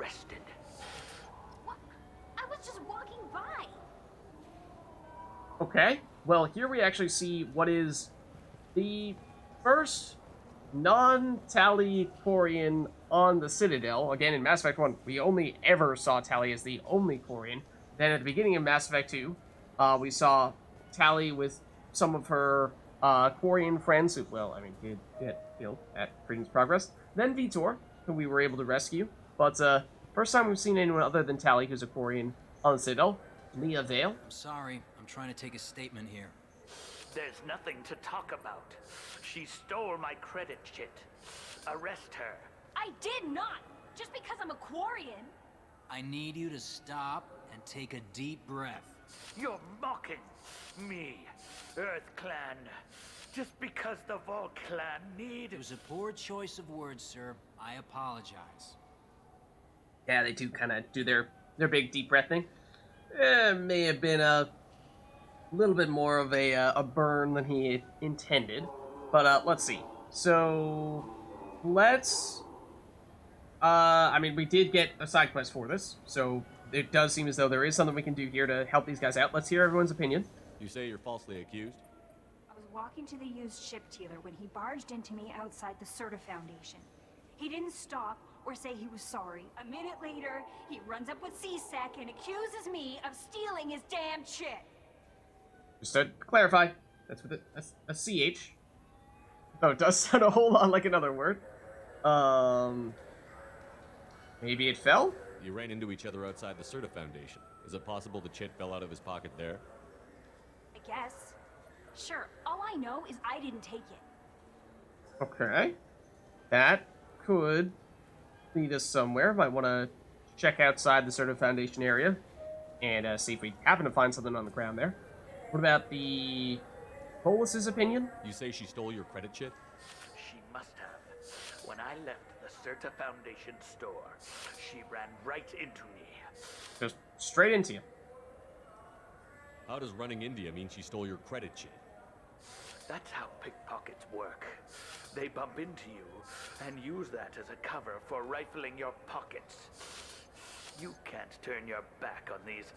arrested. What? I was just walking by. Okay, well, here we actually see what is the first non-Tali Quarian on the Citadel. Again, in Mass Effect 1, we only ever saw Tali as the only Quarian. Then at the beginning of Mass Effect 2, we saw Tali with some of her Quarian friends who, well, I mean, did get killed at Credence Progress. Then Vitor, who we were able to rescue. But first time we've seen anyone other than Tali who's a Quarian on the Citadel. Leah Vale. I'm sorry, I'm trying to take a statement here. There's nothing to talk about. She stole my credit chit. Arrest her. I did not. Just because I'm a Quarian. I need you to stop and take a deep breath. You're mocking me, Earth Clan. Just because the Vol Clan need... It was a poor choice of words, sir. I apologize. Yeah, they do kind of do their big deep breath thing. May have been a little bit more of a burn than he intended. But let's see. So, let's... I mean, we did get a side quest for this, so it does seem as though there is something we can do here to help these guys out. Let's hear everyone's opinion. You say you're falsely accused? I was walking to the used ship dealer when he barged into me outside the Certa Foundation. He didn't stop or say he was sorry. A minute later, he runs up with C-Sec and accuses me of stealing his damn shit. Just to clarify, that's with a CH. Oh, it does sound a whole lot like another word. Maybe it fell? You ran into each other outside the Certa Foundation. Is it possible the chit fell out of his pocket there? I guess. Sure, all I know is I didn't take it. Okay. That could lead us somewhere. Might want to check outside the Certa Foundation area and see if we happen to find something on the ground there. What about the Bolus's opinion? You say she stole your credit chit? She must have. When I left the Certa Foundation store, she ran right into me. Just straight into you. How does running India mean she stole your credit chit? That's how pickpockets work. They bump into you and use that as a cover for rifling your pockets. You can't turn your back on these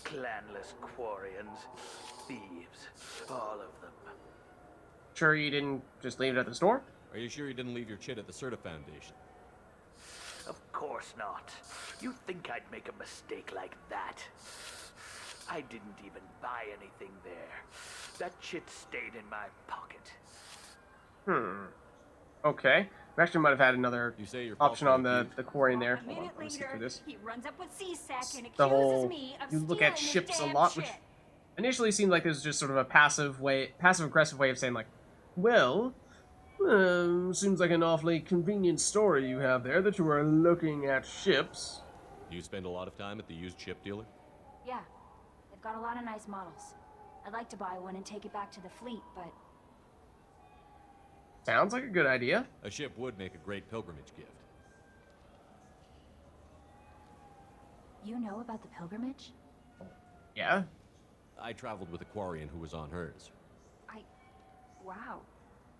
clanless Quarians. Thieves, all of them. Sure you didn't just leave it at the store? Are you sure you didn't leave your chit at the Certa Foundation? Of course not. You think I'd make a mistake like that? I didn't even buy anything there. That chit stayed in my pocket. Okay. We actually might have had another You say you're option on falsely the Quarian there. A Hold on, minute let me see later, through this. he runs up with C-Sec and The accuses whole, me of you look at stealing ships his a damn lot, shit. which initially seemed like this was just sort of a passive aggressive way of saying like, well, seems like an awfully convenient story you have there that you are looking at ships. You spend a lot of time at the used chip dealer? Yeah, they've got a lot of nice models. I'd like to buy one and take it back to the fleet, but Sounds like a good idea. A ship would make a great pilgrimage gift. you know about the pilgrimage? Yeah? I traveled with a Quarian who was on hers. Wow.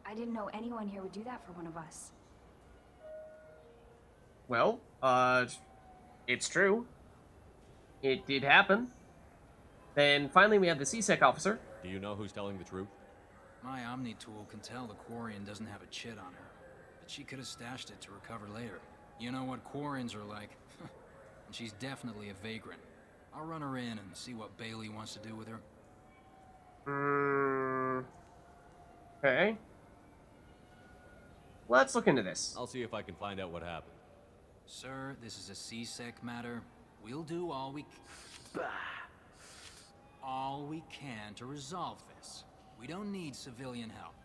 I didn't know anyone here would do that for one of us. Well, it's true. It did happen. Then finally we have the C-Sec officer. Do you know who's telling the truth? My Omni tool can tell the Quarian doesn't have a chit on her, but she could have stashed it to recover later. You know what Quarians are like. And she's definitely a vagrant. I'll run her in and see what Bailey wants to do with her. Okay. Let's look into this. I'll see if I can find out what happened. Sir, this is a C-Sec matter. We'll do all we can to resolve this. We don't need civilian help.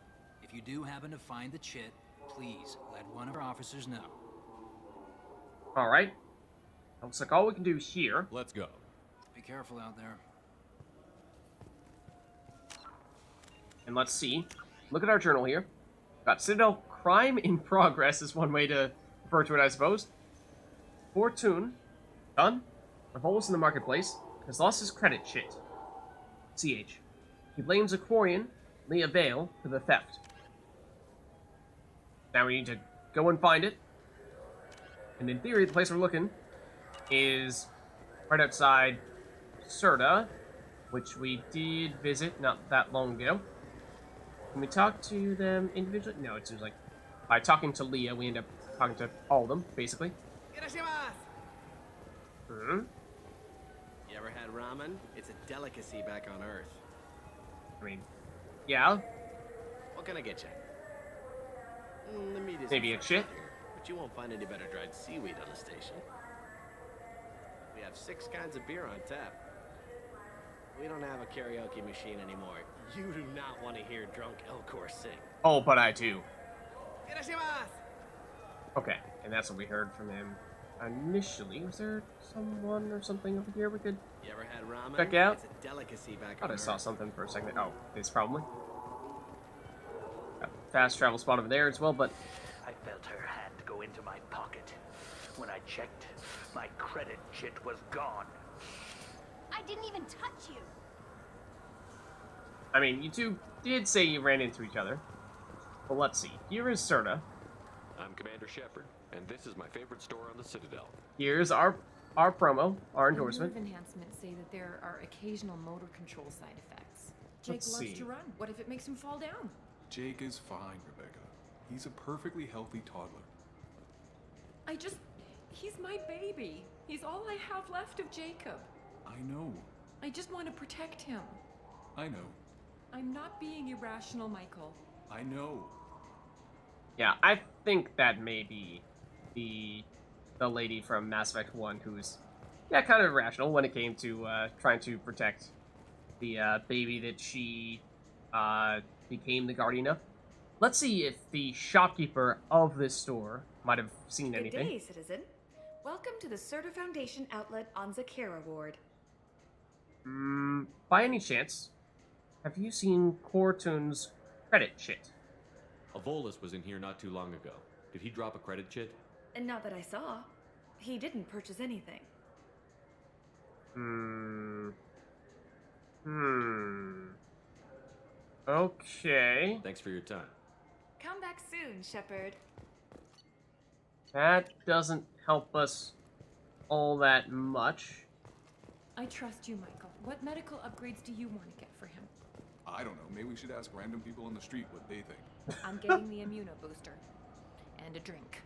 If you do happen to find the chit, please let one of our officers know. Alright. Looks like all we can do here. Let's go. Be careful out there. And let's see. Look at our journal here. Got Citadel crime in progress is one way to refer to it, I suppose. Fortune. Done. Revolves in the marketplace. Has lost his credit chit. CH. He blames a Quarian, Leah Vale, for the theft. Now we need to go and find it. And in theory, the place we're looking is right outside Serta, which we did visit not that long ago. Can we talk to them individually? No, it seems like by talking to Leah, we end up talking to all of them, basically. Hmm? You ever had ramen? It's a delicacy back on Earth. I mean, yeah, What can I get you? The meat is maybe a chit. but you won't find any better dried seaweed on the station. We have 6 kinds of beer on tap. We don't have a karaoke machine anymore. You do not want to hear drunk Elcor sing. Oh, but I do. Okay, and that's what we heard from him initially. Was there someone or something over here we could You ever had ramen? check out? It's a delicacy back I thought on I saw Earth. something for a second. Oh, it's probably. Got a fast travel spot over there as well, but I felt her hand go into my pocket. When I checked, my credit chit was gone. I didn't even touch you. I mean, you two did say you ran into each other. But let's see. Here is Serta. I'm Commander Shepard, and this is my favorite store on the Citadel. Here's our promo, our endorsement. The nerve enhancements say that there are occasional motor control side effects. Jake Let's loves see. to run. What if it makes him fall down? Jake is fine, Rebecca. He's a perfectly healthy toddler. He's my baby. He's all I have left of Jacob. I know. I just want to protect him. I know. I'm not being irrational, Michael. I know. Yeah, I think that may be the lady from Mass Effect 1 who's, yeah, kind of irrational when it came to trying to protect the baby that she became the guardian of. Let's see if the shopkeeper of this store might have seen Good anything. day, citizen. Welcome to the Serta Foundation outlet on Zakera Ward. By any chance, have you seen Cortun's credit chit? A Volus was in here not too long ago. Did he drop a credit chit? And not that I saw. He didn't purchase anything. Okay. Thanks for your time. Come back soon, Shepard. That doesn't help us all that much. I trust you, Michael. What medical upgrades do you want to get for him? I don't know. Maybe we should ask random people on the street what they think. I'm getting the immuno booster. And a drink.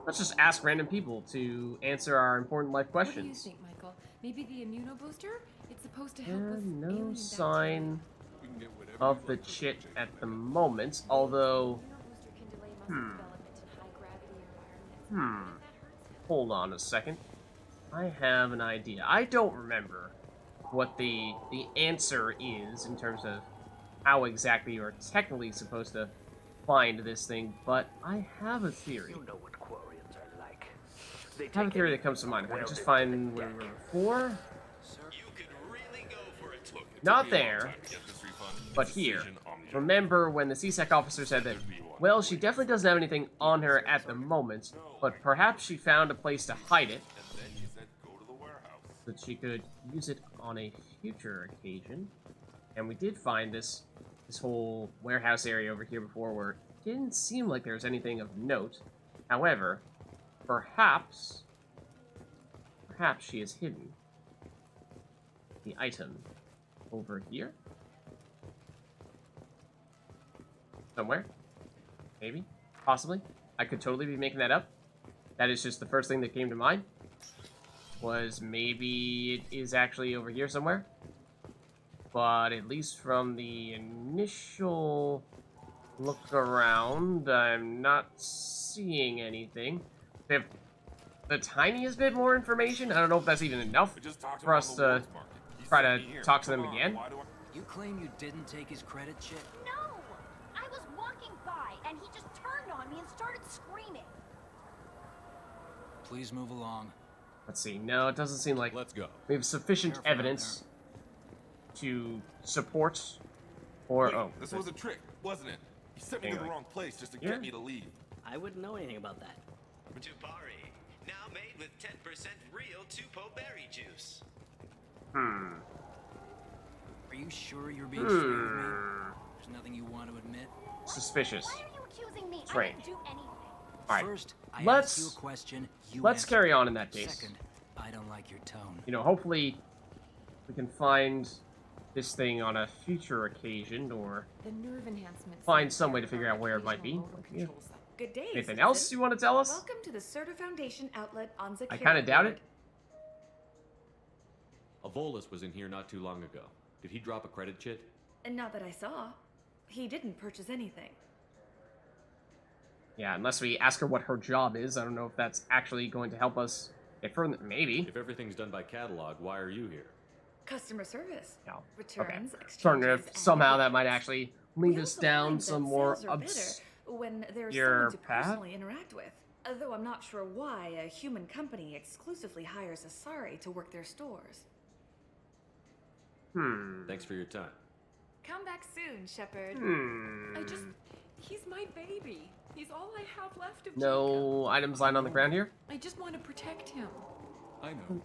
Let's just ask random people to answer our important life What do you questions. think, Michael? Maybe the immuno booster? It's supposed to help with No alien sign We can get whatever of you'd the like to chit Jake. at the moment, although, bacteria. The immuno booster can delay muscle development in high gravity environments. If that hurts, hold on a second. I have an idea. I don't remember what the answer is in terms of how exactly you're technically supposed to find this thing, but I have a theory. You know what Quarians are like. They I have a take theory any that comes to mind. If I could just welded find where deck. we were before. You could really go for it. Look, it Not took me a long there, time to get this refund. but It's a here. decision on the- Remember when the CSEC officer said that, well, she definitely doesn't have anything on her at the moment, but perhaps she found a place to hide it And then she said, go to the warehouse. so that she could use it on a future occasion. And we did find this whole warehouse area over here before where it didn't seem like there was anything of note. However, perhaps she has hidden the item over here. Somewhere. Maybe. Possibly. I could totally be making that up. That is just the first thing that came to mind. Was maybe it is actually over here somewhere. But at least from the initial look around, I'm not seeing anything. We have the tiniest bit more information. I don't know if that's even enough We just talked for about us the to world's market. He try sent to me here. talk to them Come on, again. why do You claim you didn't take his credit chit? No! I was walking by and he just turned on me and started screaming. Please move along. Let's see. No, it doesn't seem like Let's go. we have sufficient Careful out evidence to support or Wait, oh, this was a trick, wasn't it? He sent me to the Anyway. wrong place just to Here? get me to leave. I wouldn't know anything about that. Tupari, now made with 10% real Tupo berry juice. Are you sure you're being straight with me? There's nothing you want to admit? suspicious. Why are you accusing me? I Strange. didn't do anything. Alright, First, I ask let's you a question, you let's answer carry it. on in that case. Second, I don't like your tone. You know, hopefully we can find this thing on a future occasion, or The nerve enhancements find some way to figure out where it might be. Yeah. Good day. Anything citizen. else you want to tell us? Welcome to the Certa Foundation outlet on Zakara. I kind of doubt it. A Volus was in here not too long ago. Did he drop a credit chit? And not that I saw. He didn't purchase anything. Yeah, unless we ask her what her job is. I don't know if that's actually going to help us get further. Maybe. If everything's done by catalog, why are you here? Customer service. No. Returns, Okay. Starting exchanges, if somehow and that might actually lead we us also down find some that more sales are better when there's your someone to path? personally interact with. Although I'm not sure why a human company exclusively hires Asari to work their stores. Thanks for your time. Come back soon, Shepard. He's my baby. He's all I have left of No items lying on the ground here? Jacob. I just want to protect him. I know.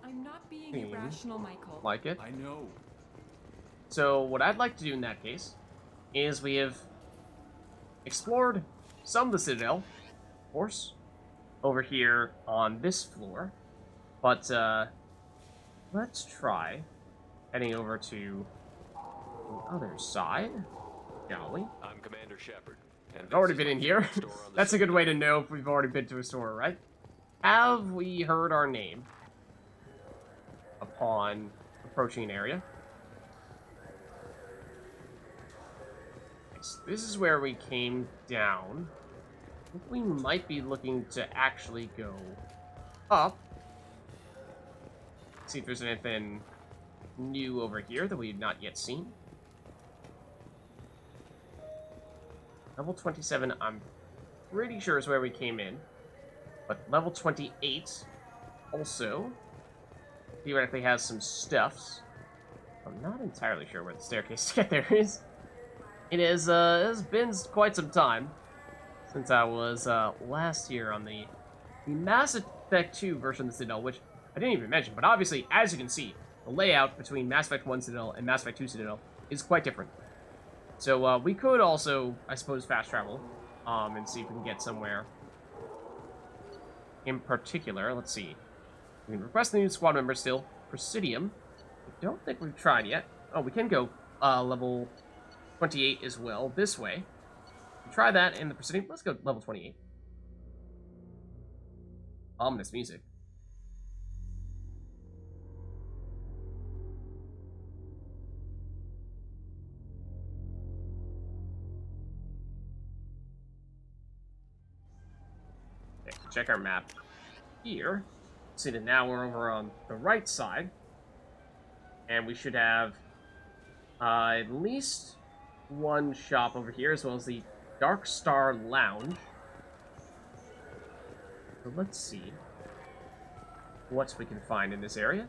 I'm not being irrational, Michael. Like it. I know. So what I'd like to do in that case is we have explored some of the Citadel, of course, over here on this floor. But let's try heading over to the other side, shall we? I'm Commander Shepard. I've already been in here. That's a good way to know if we've already been to a store, right? Have we heard our name upon approaching an area? Yes, this is where we came down. I think we might be looking to actually go up. See if there's anything new over here that we've not yet seen. Level 27, I'm pretty sure is where we came in. But level 28 also theoretically has some stuffs. I'm not entirely sure where the staircase to get there is. It has been quite some time since I was last year on the Mass Effect 2 version of the Citadel, which I didn't even mention. But obviously, as you can see, the layout between Mass Effect 1 Citadel and Mass Effect 2 Citadel is quite different. So we could also, I suppose, fast travel and see if we can get somewhere. In particular, let's see. We can request the new squad member still. Presidium. I don't think we've tried yet. Oh, we can go level 28 as well, this way. Try that in the Presidium. Let's go level 28. Ominous music. Okay, so check our map here. See that now we're over on the right side. And we should have at least one shop over here, as well as the Dark Star Lounge. So let's see what we can find in this area.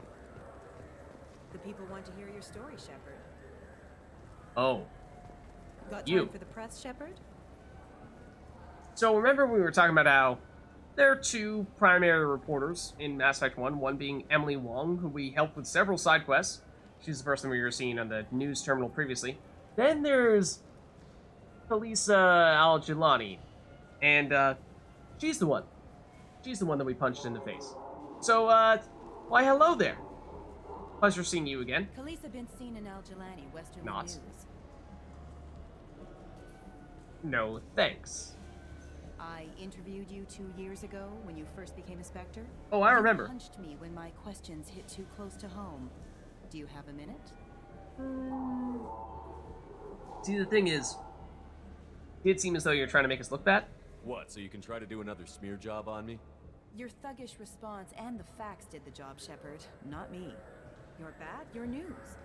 The people want to hear your story, Shepard. Oh. Got You. time for the press, Shepard? So remember we were talking about how there are two primary reporters in Mass Effect 1, one being Emily Wong, who we helped with several side quests. She's the person we were seeing on the news terminal previously. Then there's Felisa Al-Jilani, and she's the one. She's the one that we punched in the face. So, why hello there. Pleasure seeing you again. Khaleesa been seen in Al-Jilani, Western Not. News. No, thanks. I interviewed you 2 years ago when you first became a Spectre. Oh, I remember. You punched me when my questions hit too close to home. Do you have a minute? See, the thing is, it did seem as though you're trying to make us look bad. What, so you can try to do another smear job on me? Your thuggish response and the facts did the job, Shepard, not me. You're bad, you're news.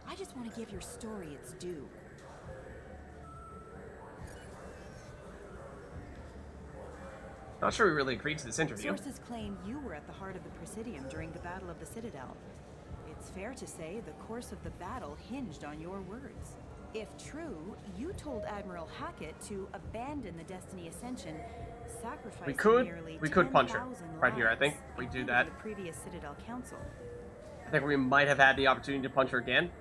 I just want to give your story its due. Not sure we really agreed to this interview. Sources claim you were at the heart of the Presidium during the Battle of the Citadel. It's fair to say the course of the battle hinged on your words. If true, you told Admiral Hackett to abandon the Destiny Ascension, sacrificing nearly we could punch her 10,000 right here. I think lives, we do including that. The previous Citadel Council. I think we might have had the opportunity to punch her again.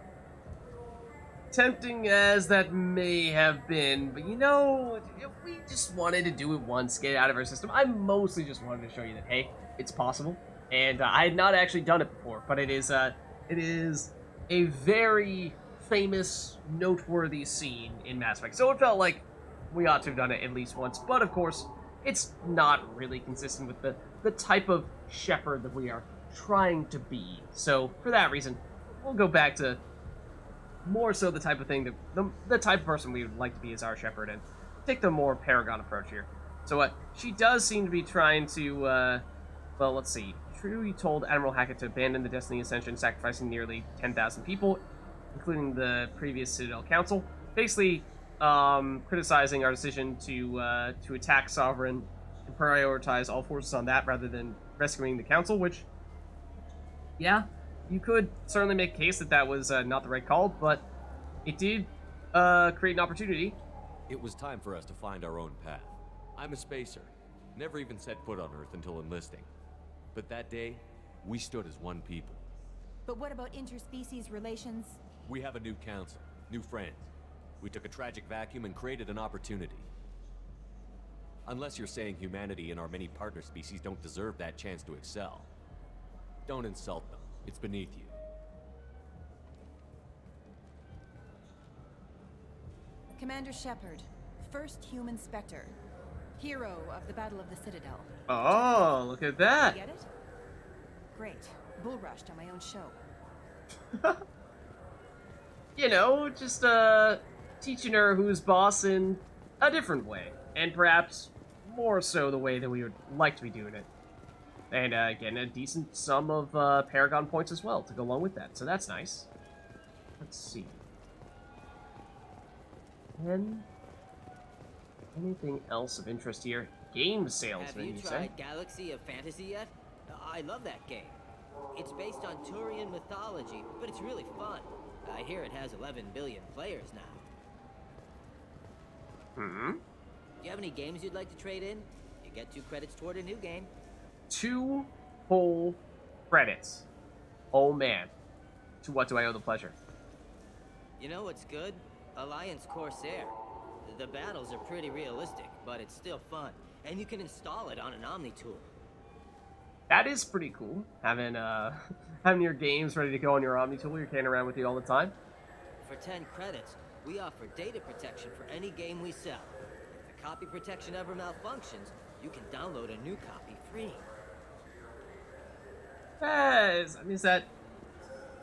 tempting as that may have been, but you know, we just wanted to do it once, get it out of our system. I mostly just wanted to show you that, hey, it's possible. And I had not actually done it before, but it is a very famous, noteworthy scene in Mass Effect. So it felt like we ought to have done it at least once. But of course, it's not really consistent with the type of Shepard that we are trying to be. So for that reason, we'll go back to more so the type of thing that the type of person we would like to be as our Shepard, and take the more Paragon approach here. So she does seem to be trying to well, let's see. True, you told Admiral Hackett to abandon the Destiny Ascension, sacrificing nearly 10,000 people, including the previous Citadel Council. Basically, criticizing our decision to attack Sovereign and prioritize all forces on that rather than rescuing the Council, which, yeah, you could certainly make a case that that was not the right call, but it did create an opportunity. It was time for us to find our own path. I'm a spacer. Never even set foot on Earth until enlisting. But that day, we stood as one people. But what about interspecies relations? We have a new council, new friends. We took a tragic vacuum and created an opportunity. Unless you're saying humanity and our many partner species don't deserve that chance to excel. Don't insult them. It's beneath you. Commander Shepard, first human Spectre. Hero of the Battle of the Citadel. Oh, look at that. You get it? Great. Bull rushed on my own show. You know, just teaching her who's boss in a different way. And perhaps more so the way that we would like to be doing it. And getting a decent sum of Paragon points as well to go along with that. So that's nice. Let's see. And anything else of interest here? Game salesman, Have you say? tried Galaxy of Fantasy yet? I love that game. It's based on Turian mythology, but it's really fun. I hear it has 11 billion players now. Hmm? Do you have any games you'd like to trade in? You get 2 credits toward a new game. 2 whole credits. Oh man. To what do I owe the pleasure? You know what's good? Alliance Corsair. The battles are pretty realistic, but it's still fun. And you can install it on an Omni tool. That is pretty cool. Having having your games ready to go on your Omni tool you're carrying around with you all the time. For 10 credits, we offer data protection for any game we sell. If the copy protection ever malfunctions, you can download a new copy free. Is that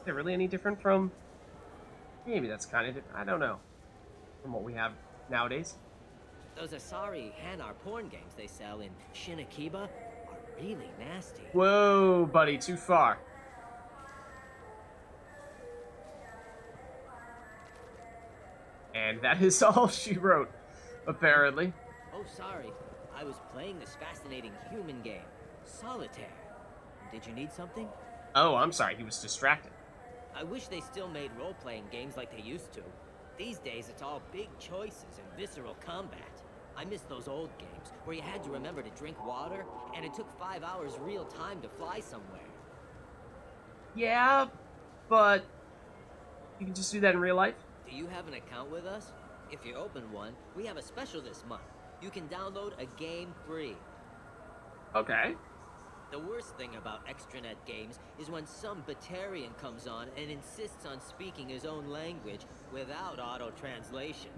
really any different from... Maybe that's kind of different. I don't know. From what we have nowadays. Those Asari Hanar porn games they sell in Shinakiba are really nasty. Whoa, buddy, too far. And that is all she wrote, apparently. Oh, sorry. I was playing this fascinating human game, Solitaire. Did you need something? Oh, I'm sorry, he was distracted. I wish they still made role-playing games like they used to. These days, it's all big choices and visceral combat. I miss those old games, where you had to remember to drink water, and it took 5 hours real time to fly somewhere. Yeah, but you can just do that in real life? Do you have an account with us? If you open one, we have a special this month. You can download a game free. Okay. The worst thing about extranet games is when some Batarian comes on and insists on speaking his own language without auto-translation.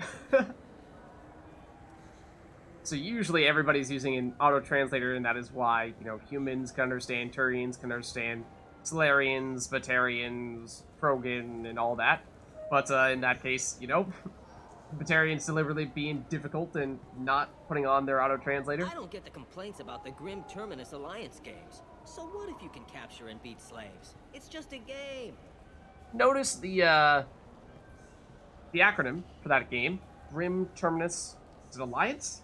So usually everybody's using an auto-translator, and that is why, you know, humans can understand, Turians can understand, Solarians, Batarians, Krogan, and all that. But in that case, you know, Batarians deliberately being difficult and not putting on their auto-translator. I don't get the complaints about the Grim Terminus Alliance games. So what if you can capture and beat slaves? It's just a game. Notice the acronym for that game, Grim Terminus, is it Alliance?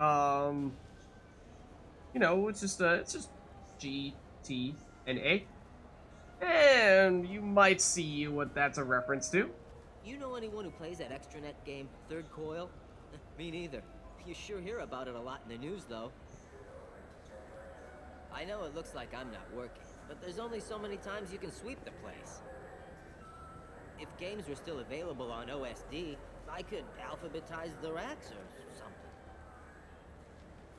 You know, it's just G, T, and A. And you might see what that's a reference to. You know anyone who plays that extranet game, Third Coil? Me neither. You sure hear about it a lot in the news, though. I know it looks like I'm not working, but there's only so many times you can sweep the place. If games were still available on OSD, I could alphabetize the racks or something.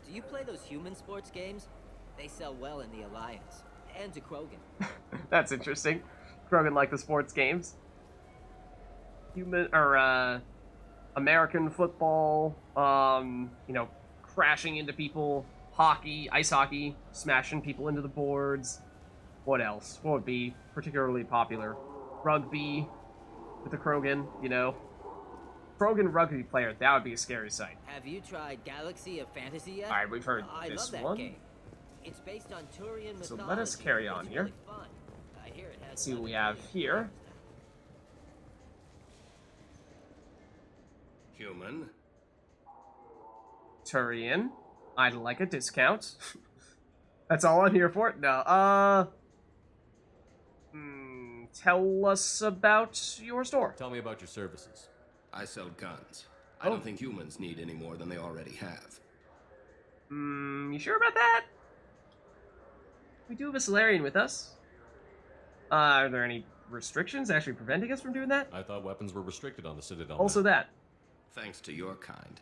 Do you play those human sports games? They sell well in the Alliance. And to Krogan. That's interesting. Krogan like the sports games. Human, or, American football, you know, crashing into people, hockey, ice hockey, smashing people into the boards. What else? What would be particularly popular? Rugby with the Krogan, you know. Krogan rugby player, that would be a scary sight. Have you tried Galaxy of Fantasy yet? Alright, we've heard I this love that one. game. It's based on Turian mythology. So let us carry on It's here. really fun. I hear it has Let's see what we have here. Human. Turian. I'd like a discount. That's all I'm here for? No, tell us about your store. Tell me about your services. I sell guns. I don't think humans need any more than they already have. You sure about that? We do have a Solarian with us. Are there any restrictions actually preventing us from doing that? I thought weapons were restricted on the Citadel. Also that. Thanks to your kind.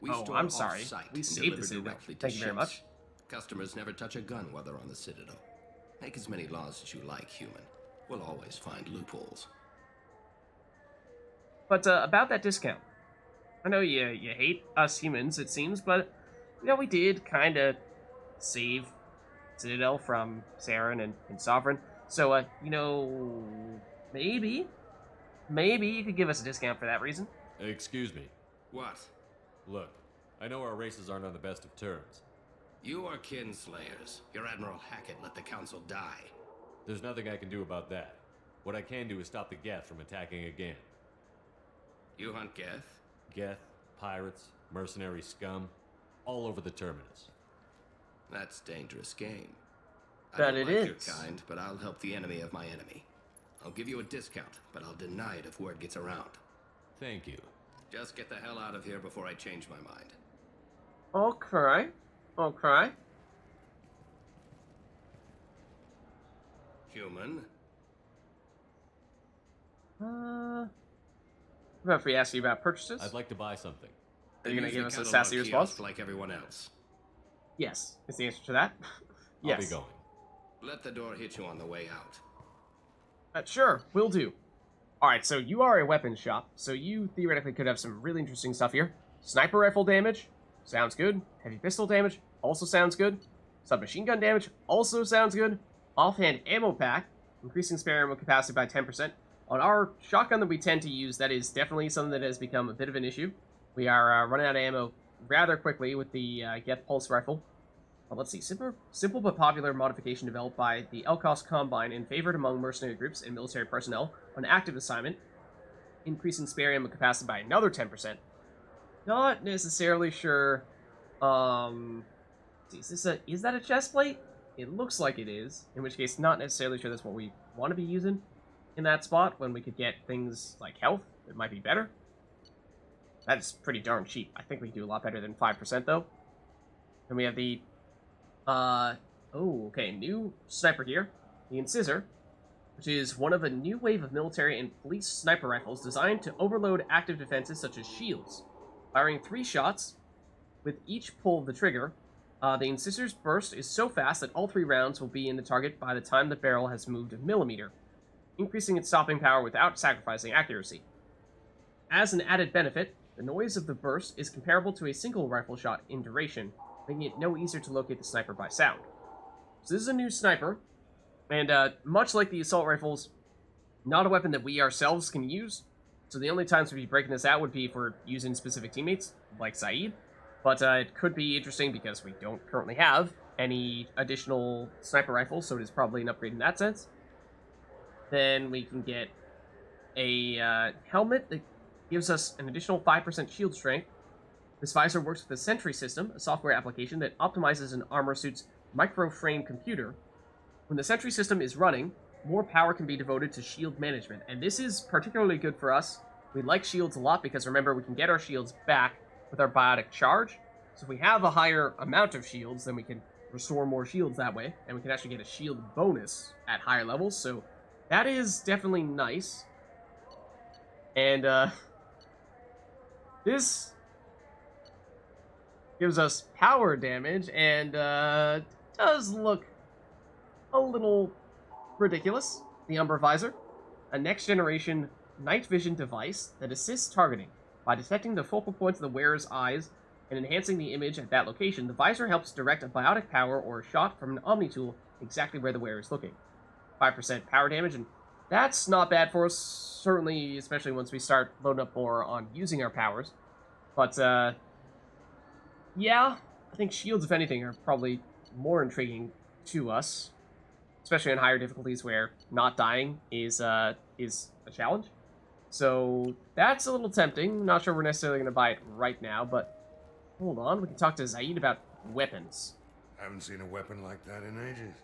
We Oh, store I'm sorry. off-site We and saved the deliver Citadel. directly to Thank you very ships. much. Customers never touch a gun while they're on the Citadel. Make as many laws as you like, human. We'll always find loopholes. But about that discount. I know you hate us humans, it seems, but you know, we did kind of save Citadel from Saren and Sovereign. So, you know, maybe you could give us a discount for that reason. Excuse me. What? Look, I know our races aren't on the best of terms. You are kinslayers. Your Admiral Hackett let the Council die. There's nothing I can do about that. What I can do is stop the Geth from attacking again. You hunt Geth? Geth, pirates, mercenary scum, all over the Terminus. That's dangerous game. That I don't it like is. your kind, but I'll help the enemy of my enemy. I'll give you a discount, but I'll deny it if word gets around. Thank you. Just get the hell out of here before I change my mind. Okay. Okay. Human? What if we ask you about purchases? I'd like to buy something. Are you going to Use give the us a catalog sassy kiosk response? like everyone else. Yes, is the answer to that. Yes. I'll be going. Let the door hit you on the way out. Sure, will do. Alright, so you are a weapons shop, so you theoretically could have some really interesting stuff here. Sniper rifle damage, sounds good. Heavy pistol damage, also sounds good. Submachine gun damage, also sounds good. Offhand ammo pack, increasing spare ammo capacity by 10%. On our shotgun that we tend to use, that is definitely something that has become a bit of an issue. We are running out of ammo rather quickly with the Geth Pulse Rifle. Let's see, simple but popular modification developed by the Elkos Combine and favored among mercenary groups and military personnel on active assignment, increasing spare ammo capacity by another 10%. Not necessarily sure. Is that a chest plate? It looks like it is. In which case, not necessarily sure that's what we want to be using in that spot when we could get things like health. It might be better. That is pretty darn cheap. I think we can do a lot better than 5% though. Then we have the new sniper here, the Incisor, which is one of a new wave of military and police sniper rifles designed to overload active defenses such as shields. Firing 3 shots with each pull of the trigger, the Incisor's burst is so fast that all 3 rounds will be in the target by the time the barrel has moved a millimeter, increasing its stopping power without sacrificing accuracy. As an added benefit, the noise of the burst is comparable to a single rifle shot in duration, making it no easier to locate the sniper by sound. So this is a new sniper, and much like the assault rifles, not a weapon that we ourselves can use, so the only times we'd be breaking this out would be for using specific teammates, like Saeed, but it could be interesting because we don't currently have any additional sniper rifles, so it is probably an upgrade in that sense. Then we can get a helmet that gives us an additional 5% shield strength. This visor works with the Sentry system, a software application that optimizes an armor suit's microframe computer. When the Sentry system is running, more power can be devoted to shield management, and this is particularly good for us. We like shields a lot because remember, we can get our shields back with our biotic charge. So if we have a higher amount of shields, then we can restore more shields that way, and we can actually get a shield bonus at higher levels, so that is definitely nice. And this gives us power damage and does look a little ridiculous. The Umbra Visor, a next-generation night vision device that assists targeting. By detecting the focal points of the wearer's eyes and enhancing the image at that location, the visor helps direct a biotic power or a shot from an Omni tool exactly where the wearer is looking. 5% power damage, and that's not bad for us, certainly, especially once we start loading up more on using our powers. But, yeah, I think shields, if anything, are probably more intriguing to us, especially on higher difficulties where not dying is a challenge. So that's a little tempting. Not sure we're necessarily going to buy it right now, but hold on. We can talk to Zaid about weapons. Haven't seen a weapon like that in ages.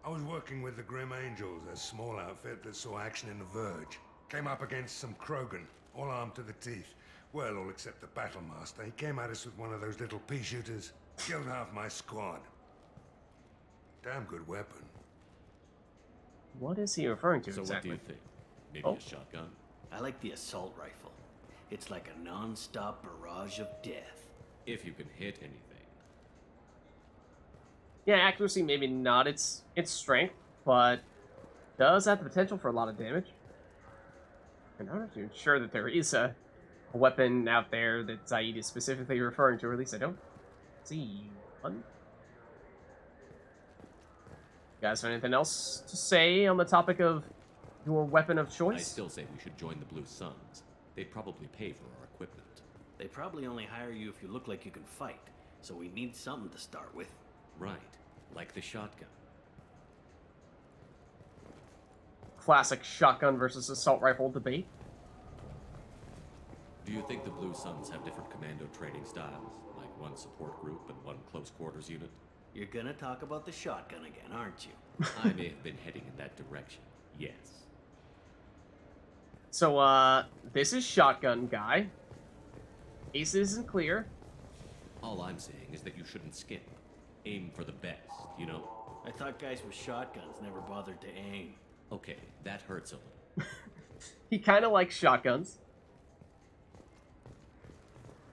I was working with the Grim Angels, a small outfit that saw action in the Verge. Came up against some Krogan, all armed to the teeth. Well, all except the Battlemaster. He came at us with one of those little pea shooters. Killed half my squad. Damn good weapon. What is he referring to So exactly? what do you think? Maybe a shotgun? I like the assault rifle. It's like a non-stop barrage of death. If you can hit anything. Yeah, accuracy maybe not its strength, but does have the potential for a lot of damage. And I'm not even sure that there is a weapon out there that Zaid is specifically referring to, or at least I don't see one. You guys have anything else to say on the topic of your weapon of choice? I still say we should join the Blue Suns. They'd probably pay for our equipment. They probably only hire you if you look like you can fight, so we need something to start with. Right, like the shotgun. Classic shotgun versus assault rifle debate. Do you think the Blue Suns have different commando training styles? Like one support group and one close quarters unit? You're gonna talk about the shotgun again, aren't you? I may have been heading in that direction, yes. So, this is shotgun guy. Ace isn't clear. All I'm saying is that you shouldn't skimp. Aim for the best, you know? I thought guys with shotguns never bothered to aim. Okay, that hurts a little. He kind of likes shotguns.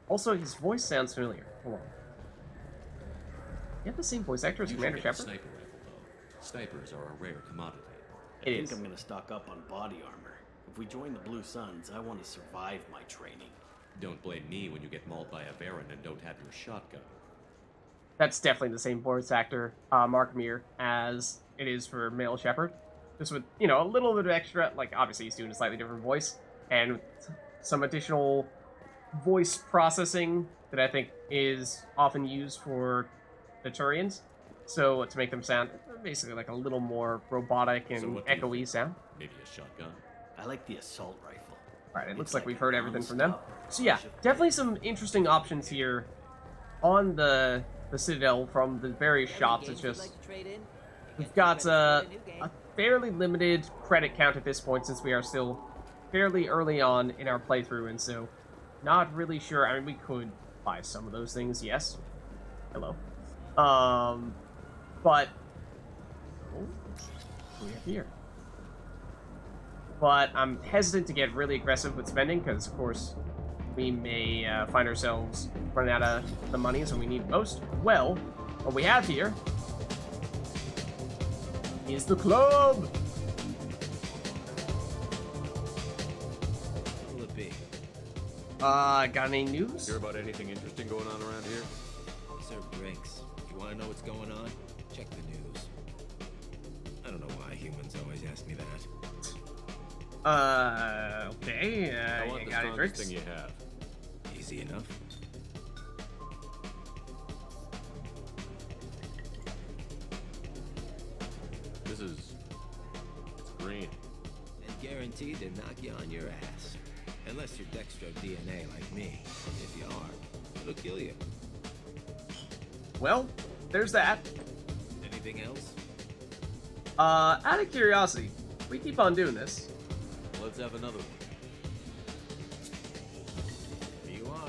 Also, his voice sounds familiar. Hold on. You have the same voice actor as Commander Shepard? Sniper rifle, though. Snipers are a rare commodity. I think I'm gonna stock up on body armor. If we join the Blue Suns, I want to survive my training. Don't blame me when you get mauled by a Baron and don't have your shotgun. That's definitely the same voice actor, Mark Meer, as it is for male Shepard. Just with, you know, a little bit of extra, like, obviously he's doing a slightly different voice, and some additional voice processing that I think is often used for the Turians. So, to make them sound basically like a little more robotic and echoey sound. Maybe a shotgun? I like the assault rifle. Alright, it looks like we've heard everything from them. So yeah, definitely some interesting options here on the Citadel from the various shops. It's just, we've got a fairly limited credit count at this point since we are still fairly early on in our playthrough, and so not really sure. I mean, we could buy some of those things, yes. Hello. But we are here. But I'm hesitant to get really aggressive with spending because, of course, we may find ourselves running out of the monies when we need most. Well, what we have here is the club. What will it be? Got any news? Hear about anything interesting going on around here? We serve drinks. If you want to know what's going on, check the news. I don't know why humans always ask me that. Okay. I want You the got any strongest drinks? thing you have. Easy enough. It's green. And guaranteed to knock you on your ass. Unless you're Dextro DNA like me. If you are, it'll kill you. Well, there's that. Anything else? Out of curiosity, we keep on doing this. Let's have another one. Here you are.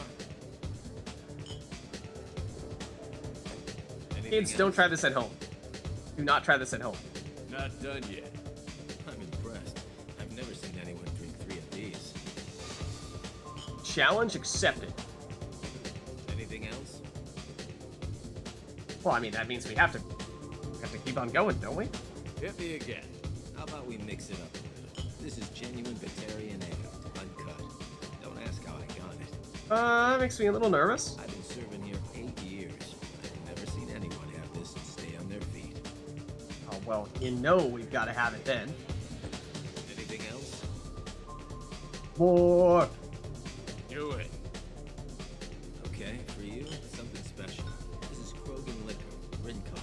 Kids, don't try this at home. Do not try this at home. Not done yet. I'm impressed. I've never seen anyone drink 3 of these. Challenge accepted. Anything else? Well, I mean, that means we have to keep on going, don't we? Hit me again. How about we mix it up a little? This is genuine Batarian ale, uncut. Don't ask how I got it. That makes me a little nervous. I've been serving here 8 years. I've never seen anyone have this and stay on their feet. Oh, well, you know we've got to have it then. Anything else? More. Do it. Okay, for you, something special. This is Krogan liquor, Rincon.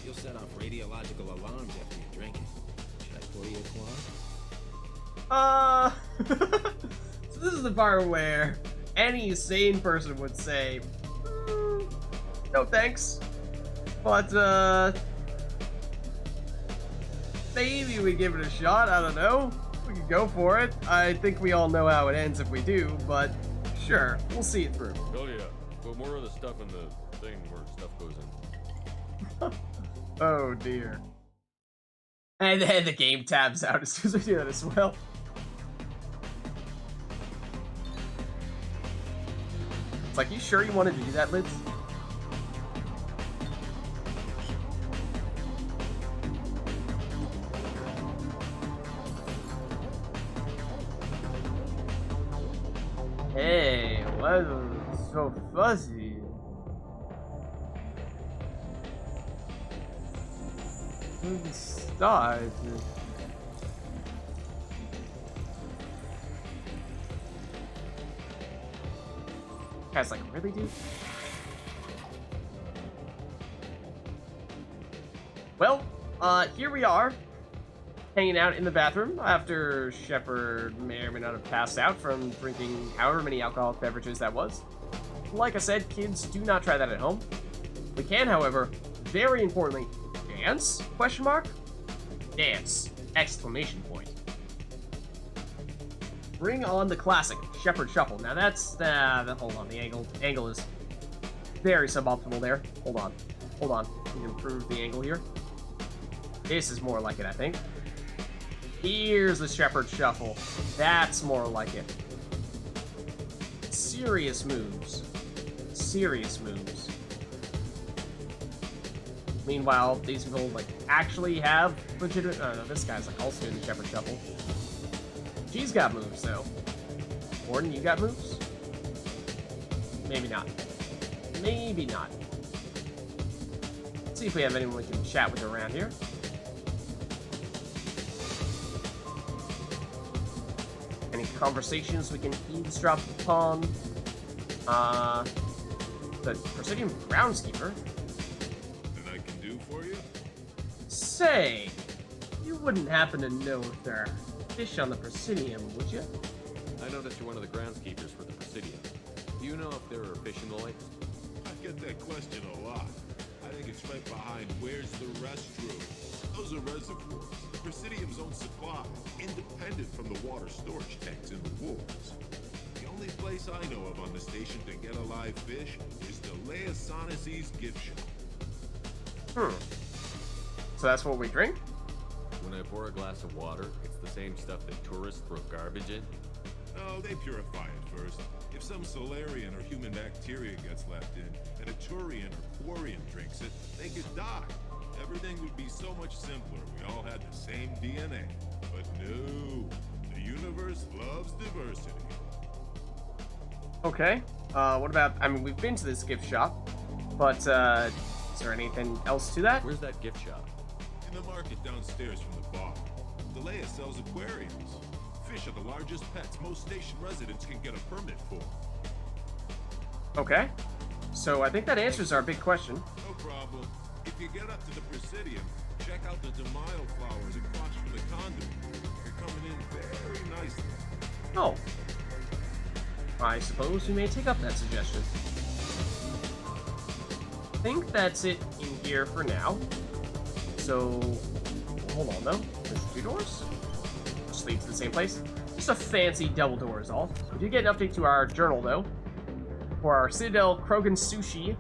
You'll set off radiological alarms after you drink it. Should I pour you a quad? So this is the part where any sane person would say, no thanks. But, maybe we give it a shot, I don't know. We could go for it. I think we all know how it ends if we do, but sure, we'll see it through. Oh yeah, put more of the stuff in the thing where stuff goes in. Oh dear. And then the game tabs out as soon as we do that as well. It's like, you sure you wanted to do that, Vids? Hey, why is it so fuzzy? Where's the stars? Guys, like, really, dude? Well, here we are, hanging out in the bathroom after Shepard may or may not have passed out from drinking however many alcoholic beverages that was. Like I said, kids, do not try that at home. We can, however, very importantly, dance? Question mark? Dance! Exclamation point. Bring on the classic Shepard Shuffle. Now that's hold on, the angle is very suboptimal there. Hold on. We can improve the angle here. This is more like it, I think. Here's the Shepard Shuffle. That's more like it. Serious moves. Meanwhile, these people, like, actually have legitimate... Oh, no, this guy's, like, also doing the Shepard Shuffle. She's got moves, though. Gordon, you got moves? Maybe not. Let's see if we have anyone we can chat with around here. Any conversations we can eavesdrop upon? The Presidium groundskeeper. That I can do for you? Say, you wouldn't happen to know if there are fish on the Presidium, would you? I noticed you're one of the groundskeepers for the Presidium. Do you know if there are fish in the lakes? I get that question a lot. I think it's right behind where's the restroom. Those are reservoirs, the Presidium's own supply, independent from the water storage tanks in the walls. The only place I know of on the station to get a live fish is the Leia Sonasy's gift shop. So that's what we drink? When I pour a glass of water, it's the same stuff that tourists throw garbage in? Oh, they purify it first. If some Solarian or human bacteria gets left in, and a Turian or Quarian drinks it, they could die. Everything would be so much simpler if we all had the same DNA. But no, the universe loves diversity. Okay. What about... I mean, we've been to this gift shop, but, is there anything else to that? Where's that gift shop? In the market downstairs from the bar. Leia sells aquariums. Fish are the largest pets most station residents can get a permit for. Okay. So I think that answers our big question. No problem. If you get up to the Presidium, check out the DeMille flowers across from the conduit. They're coming in very nicely. Oh. I suppose we may take up that suggestion. I think that's it in here for now. So, hold on though. There's 2 doors? Just lead to the same place. Just a fancy double door is all. We did get an update to our journal though. For our Citadel Krogan Sushi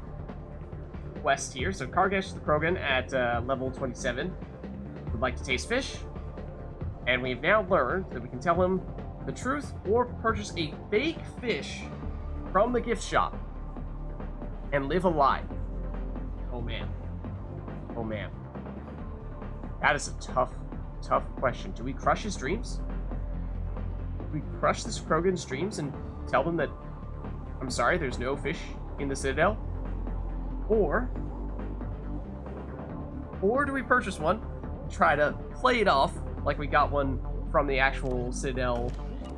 quest here. So Kargesh the Krogan at level 27 would like to taste fish. And we've now learned that we can tell him the truth or purchase a fake fish from the gift shop and live a lie. Oh man. Oh man. That is a tough question. Do we crush his dreams? Do we crush this Krogan's dreams and tell them that, I'm sorry, there's no fish in the Citadel? Or do we purchase one, try to play it off like we got one from the actual Citadel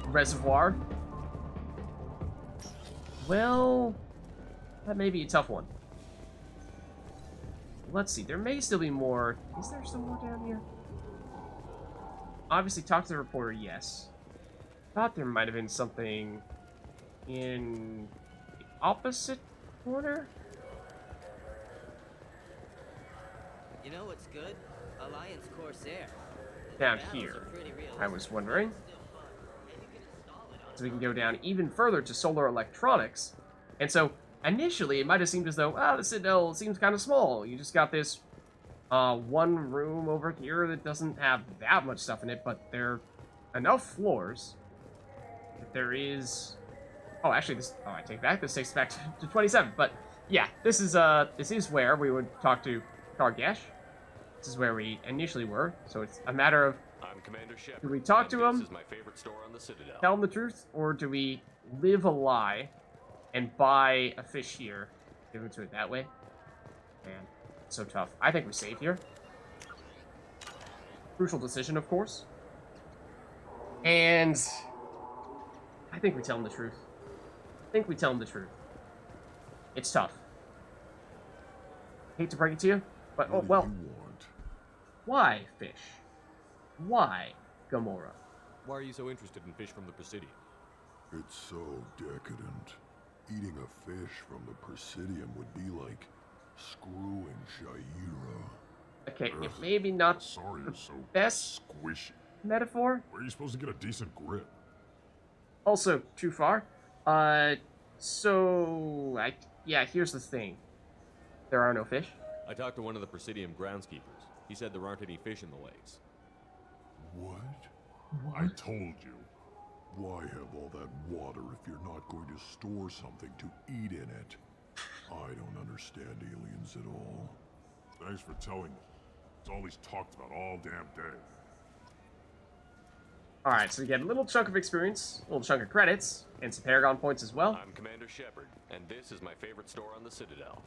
reservoir? Well, that may be a tough one. Let's see, there may still be more. Is there some more down here? Obviously, talk to the reporter, yes. Thought there might have been something in the opposite corner? You know what's good? Alliance Corsair. Down here, I was wondering. So we can go down even further to solar electronics. And so, initially, it might have seemed as though, the Citadel seems kind of small. You just got this one room over here that doesn't have that much stuff in it, but there are enough floors that there is... Oh, actually, this... Oh, I take back. This takes back to 27. But, yeah, this is where we would talk to Kargash. This is where we initially were, so it's a matter of... I'm Commander Shepard. Do we talk to him, This is my favorite store on the Citadel. tell him the truth, or do we live a lie and buy a fish here, give him to it that way? Man, it's so tough. I think we save here. Crucial decision, of course. And I think we tell him the truth. It's tough. Hate to break it to you, but oh well. Why fish? Why Gamora? Why are you so interested in fish from the Presidium? It's so decadent. Eating a fish from the Presidium would be like screwing Shaira. Okay, it maybe not Sorry, the you're so best squishy. metaphor. Where are you supposed to get a decent grip? Also, too far. Yeah, here's the thing. There are no fish. I talked to one of the Presidium groundskeepers. He said there aren't any fish in the lakes. What? I told you. Why have all that water if you're not going to store something to eat in it? I don't understand aliens at all. Thanks for telling me. It's all he's talked about all damn day. Alright, so we get a little chunk of experience, a little chunk of credits, and some Paragon points as well. I'm Commander Shepard, and this is my favorite store on the Citadel.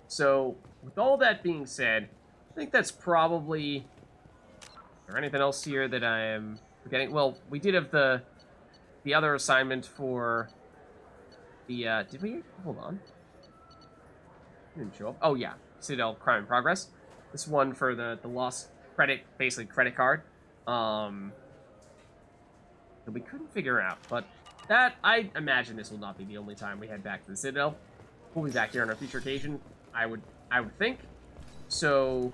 So, with all that being said, I think that's probably... Is there anything else here that I am forgetting? Well, we did have the other assignment for the, did we? Hold on. Didn't show up. Oh, yeah. Citadel Crime in Progress. This one for the lost credit, basically credit card. That we couldn't figure out, but that, I imagine this will not be the only time we head back to the Citadel. We'll be back here on a future occasion, I would think. So,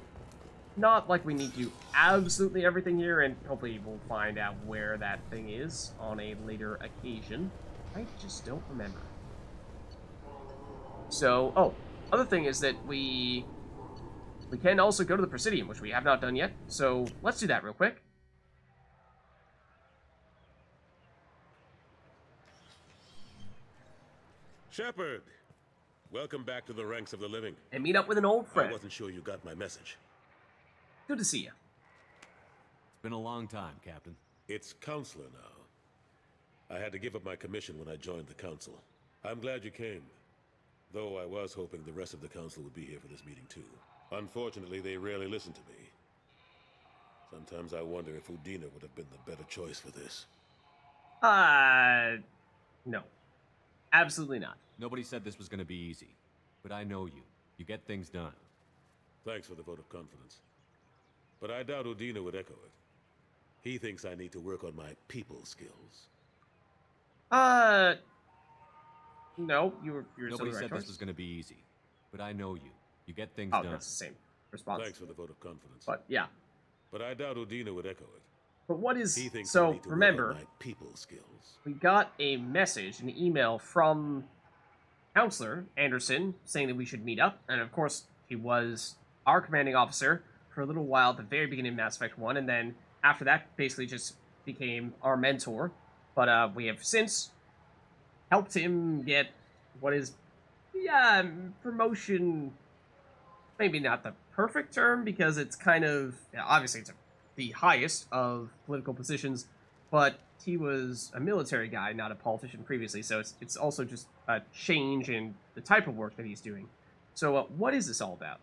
not like we need to do absolutely everything here, and hopefully we'll find out where that thing is on a later occasion. I just don't remember. So, oh, other thing is that we can also go to the Presidium, which we have not done yet. So, let's do that real quick. Shepard, welcome back to the ranks of the living. And meet up with an old friend. I wasn't sure you got my message. Good to see you. It's been a long time, Captain. It's Counselor now. I had to give up my commission when I joined the Council. I'm glad you came. Though I was hoping the rest of the Council would be here for this meeting too. Unfortunately, they rarely listen to me. Sometimes I wonder if Udina would have been the better choice for this. No. Absolutely not. Nobody said this was going to be easy. But I know you. You get things done. Thanks for the vote of confidence. But I doubt Udina would echo it. He thinks I need to work on my people skills. No, you're Nobody right said choice. this was going to be easy. But I know you. You get things Oh, done. that's the same response. Thanks for the vote of confidence. But, yeah. But I doubt Udina would echo it. But what is... He thinks I So, need to work remember, on my people skills. we got a message, an email from Counselor Anderson saying that we should meet up. And, of course, he was our commanding officer for a little while at the very beginning of Mass Effect 1. And then, after that, basically just became our mentor, but we have since helped him get what is, yeah, promotion. Maybe not the perfect term because it's kind of, obviously it's the highest of political positions, but he was a military guy, not a politician previously, so it's also just a change in the type of work that he's doing. So what is this all about?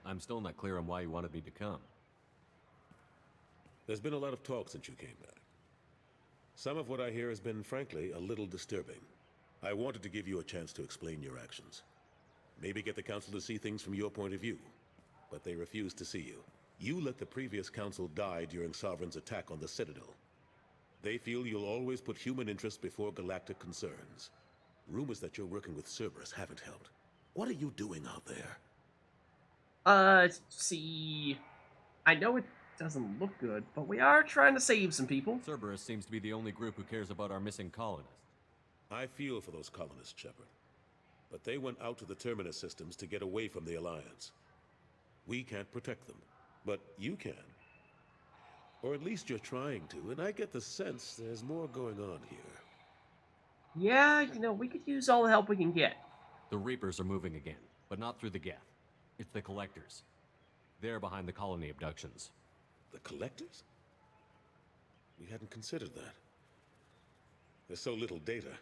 I'm still not clear on why you wanted me to come. There's been a lot of talk since you came back. Some of what I hear has been, frankly, a little disturbing. I wanted to give you a chance to explain your actions. Maybe get the Council to see things from your point of view. But they refuse to see you. You let the previous Council die during Sovereign's attack on the Citadel. They feel you'll always put human interests before galactic concerns. Rumors that you're working with Cerberus haven't helped. What are you doing out there? See, I know it doesn't look good, but we are trying to save some people. Cerberus seems to be the only group who cares about our missing colonists. I feel for those colonists, Shepard. But they went out to the Terminus systems to get away from the Alliance. We can't protect them, but you can. Or at least you're trying to, and I get the sense there's more going on here. Yeah, we could use all the help we can get. The Reapers are moving again, but not through the Geth. It's the Collectors. They're behind the colony abductions. The Collectors? We hadn't considered that. There's so little data.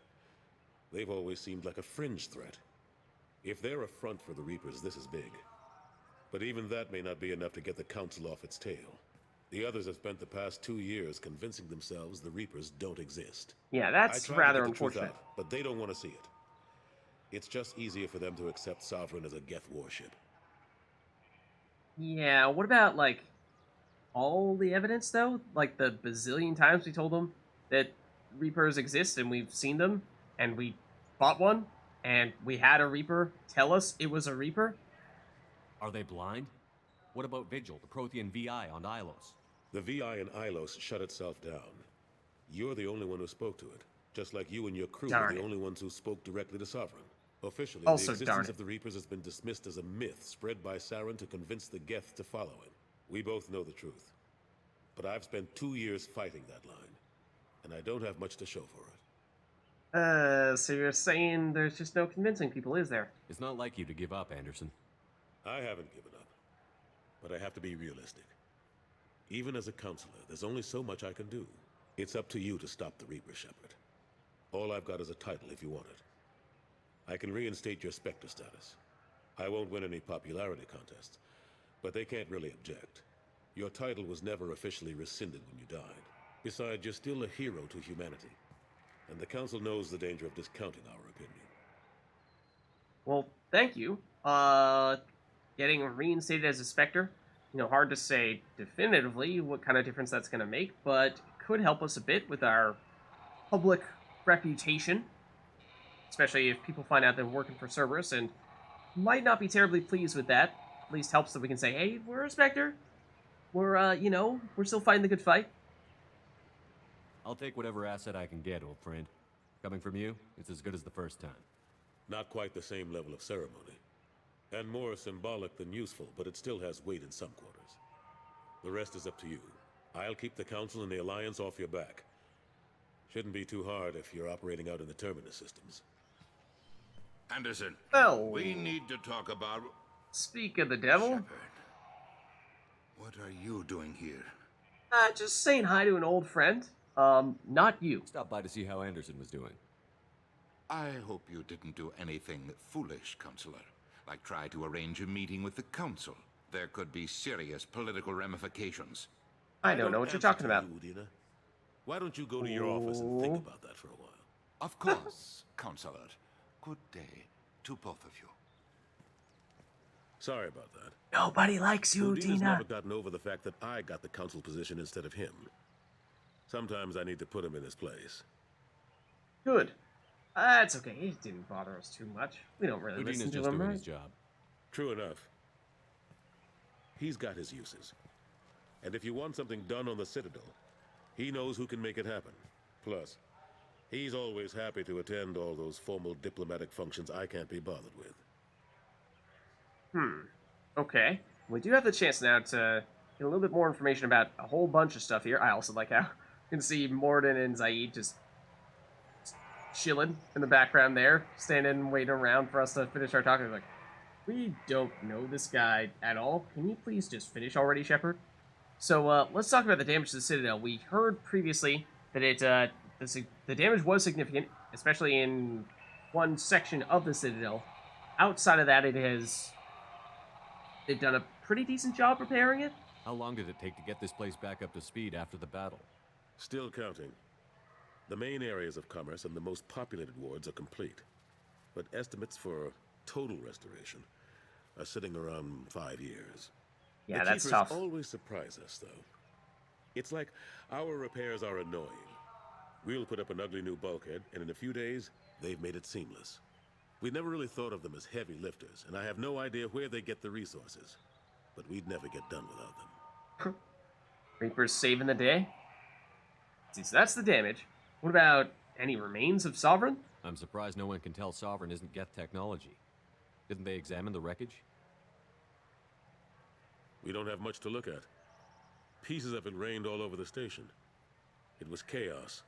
They've always seemed like a fringe threat. If they're a front for the Reapers, this is big. But even that may not be enough to get the Council off its tail. The others have spent the past 2 years convincing themselves the Reapers don't exist. Yeah, that's rather unfortunate. But they don't want to see it. It's just easier for them to accept Sovereign as a Geth warship. Yeah, what about, like, all the evidence, though? Like, the bazillion times we told them that Reapers exist and we've seen them, and we fought one, and we had a Reaper tell us it was a Reaper? Are they blind? What about Vigil, the Prothean VI on Ilos? The VI in Ilos shut itself down. You're the only one who spoke to it, just like you and your crew are the only ones who spoke directly to Sovereign. Officially, the existence of the Reapers has been dismissed as a myth spread by Saren to convince the Geth to follow him. We both know the truth. But I've spent 2 years fighting that line, and I don't have much to show for it. So you're saying there's just no convincing people, is there? It's not like you to give up, Anderson. I haven't given up, but I have to be realistic. Even as a counselor, there's only so much I can do. It's up to you to stop the Reaper, Shepard. All I've got is a title if you want it. I can reinstate your Spectre status. I won't win any popularity contests, but they can't really object. Your title was never officially rescinded when you died. Besides, you're still a hero to humanity, and the Council knows the danger of discounting our opinion. Well, thank you. Getting reinstated as a Spectre, hard to say definitively what kind of difference that's going to make, but could help us a bit with our public reputation, especially if people find out that we're working for Cerberus, and might not be terribly pleased with that. At least helps that we can say, hey, we're a Spectre. We're, we're still fighting the good fight. I'll take whatever asset I can get, old friend. Coming from you, it's as good as the first time. Not quite the same level of ceremony. And more symbolic than useful, but it still has weight in some quarters. The rest is up to you. I'll keep the Council and the Alliance off your back. Shouldn't be too hard if you're operating out in the Terminus systems. Anderson, we need to talk about... Speak of the devil. Shepard, what are you doing here? Just saying hi to an old friend. Not you. Stop by to see how Anderson was doing. I hope you didn't do anything foolish, Counselor. Like try to arrange a meeting with the Council. There could be serious political ramifications. I don't know what you're talking about. Why don't you go to your office and think about that for a while? Of course, Counselor. Good day to both of you. Sorry about that. Nobody likes you, Udina's Dina. never gotten over the fact that I got the Council position instead of him. Sometimes I need to put him in his place. Good. That's okay. It didn't bother us too much. We don't really listen to him, doing right? his job. True enough. He's got his uses. And if you want something done on the Citadel, he knows who can make it happen. Plus, he's always happy to attend all those formal diplomatic functions I can't be bothered with. Okay. We do have the chance now to get a little bit more information about a whole bunch of stuff here. I also like how can see Morden and Zaid just chilling in the background there, standing waiting around for us to finish our talk. They're like, we don't know this guy at all. Can you please just finish already, Shepard? So let's talk about the damage to the Citadel. We heard previously that the damage was significant, especially in one section of the Citadel. Outside of that, they've done a pretty decent job repairing it. How long did it take to get this place back up to speed after the battle? Still counting. The main areas of commerce and the most populated wards are complete. But estimates for total restoration are sitting around 5 years. Yeah, the that's Keepers tough. Always surprise us, though. It's like our repairs are annoying. We'll put up an ugly new bulkhead, and in a few days, they've made it seamless. We never really thought of them as heavy lifters, and I have no idea where they get the resources. But we'd never get done without them. Reaper's saving the day. See, so that's the damage. What about any remains of Sovereign? I'm surprised no one can tell Sovereign isn't Geth technology. Didn't they examine the wreckage? We don't have much to look at. Pieces of it rained all over the station. It was chaos,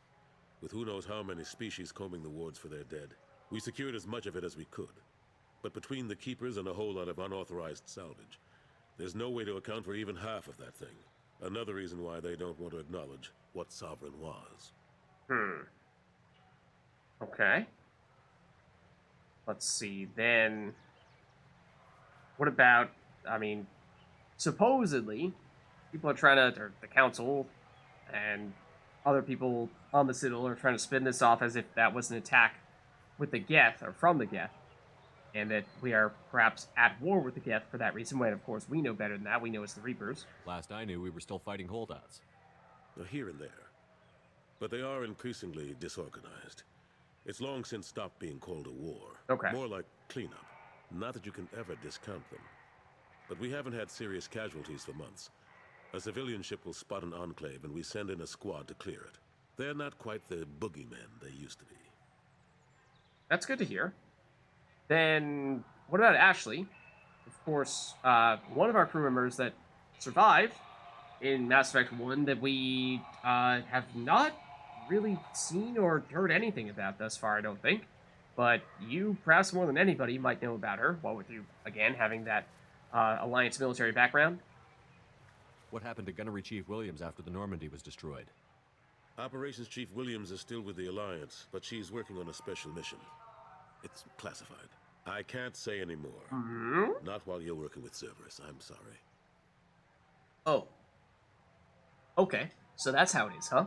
with who knows how many species combing the wards for their dead. We secured as much of it as we could. But between the Keepers and a whole lot of unauthorized salvage, there's no way to account for even half of that thing. Another reason why they don't want to acknowledge what Sovereign was. Okay. Let's see, then... What about, I mean, supposedly, people are trying to, or the Council and other people on the Citadel are trying to spin this off as if that was an attack with the Geth, or from the Geth, and that we are perhaps at war with the Geth for that reason, when, of course, we know better than that. We know it's the Reapers. Last I knew, we were still fighting holdouts. Here and there. But they are increasingly disorganized. It's long since stopped being called a war. Okay. More like cleanup. Not that you can ever discount them. But we haven't had serious casualties for months. A civilian ship will spot an enclave and we send in a squad to clear it. They're not quite the boogeymen they used to be. That's good to hear. Then, what about Ashley? Of course, one of our crew members that survived in Mass Effect 1 that we have not really seen or heard anything about thus far, I don't think. But you, perhaps more than anybody, might know about her, what with you, again, having that Alliance military background. What happened to Gunnery Chief Williams after the Normandy was destroyed? Operations Chief Williams is still with the Alliance, but she's working on a special mission. It's classified. I can't say any more. Not while you're working with Cerberus, I'm sorry. Oh. Okay, so that's how it is, huh?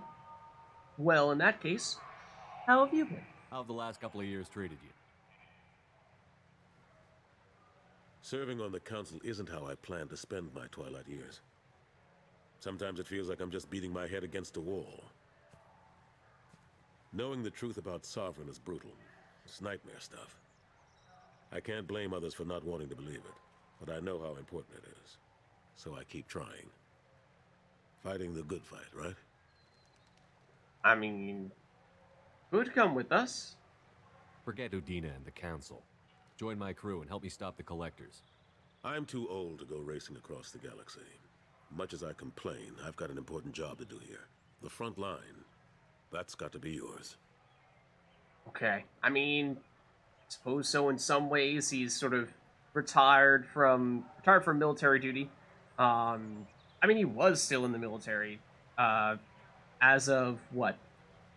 Well, in that case, how have you been? How have the last couple of years treated you? Serving on the Council isn't how I plan to spend my twilight years. Sometimes it feels like I'm just beating my head against a wall. Knowing the truth about Sovereign is brutal. It's nightmare stuff. I can't blame others for not wanting to believe it, but I know how important it is. So I keep trying. Fighting the good fight, right? I mean, could come with us. Forget Udina and the Council. Join my crew and help me stop the Collectors. I'm too old to go racing across the galaxy. Much as I complain, I've got an important job to do here. The front line. That's got to be yours. Okay. I mean, I suppose so in some ways. He's sort of retired from military duty. I mean, he was still in the military as of, what,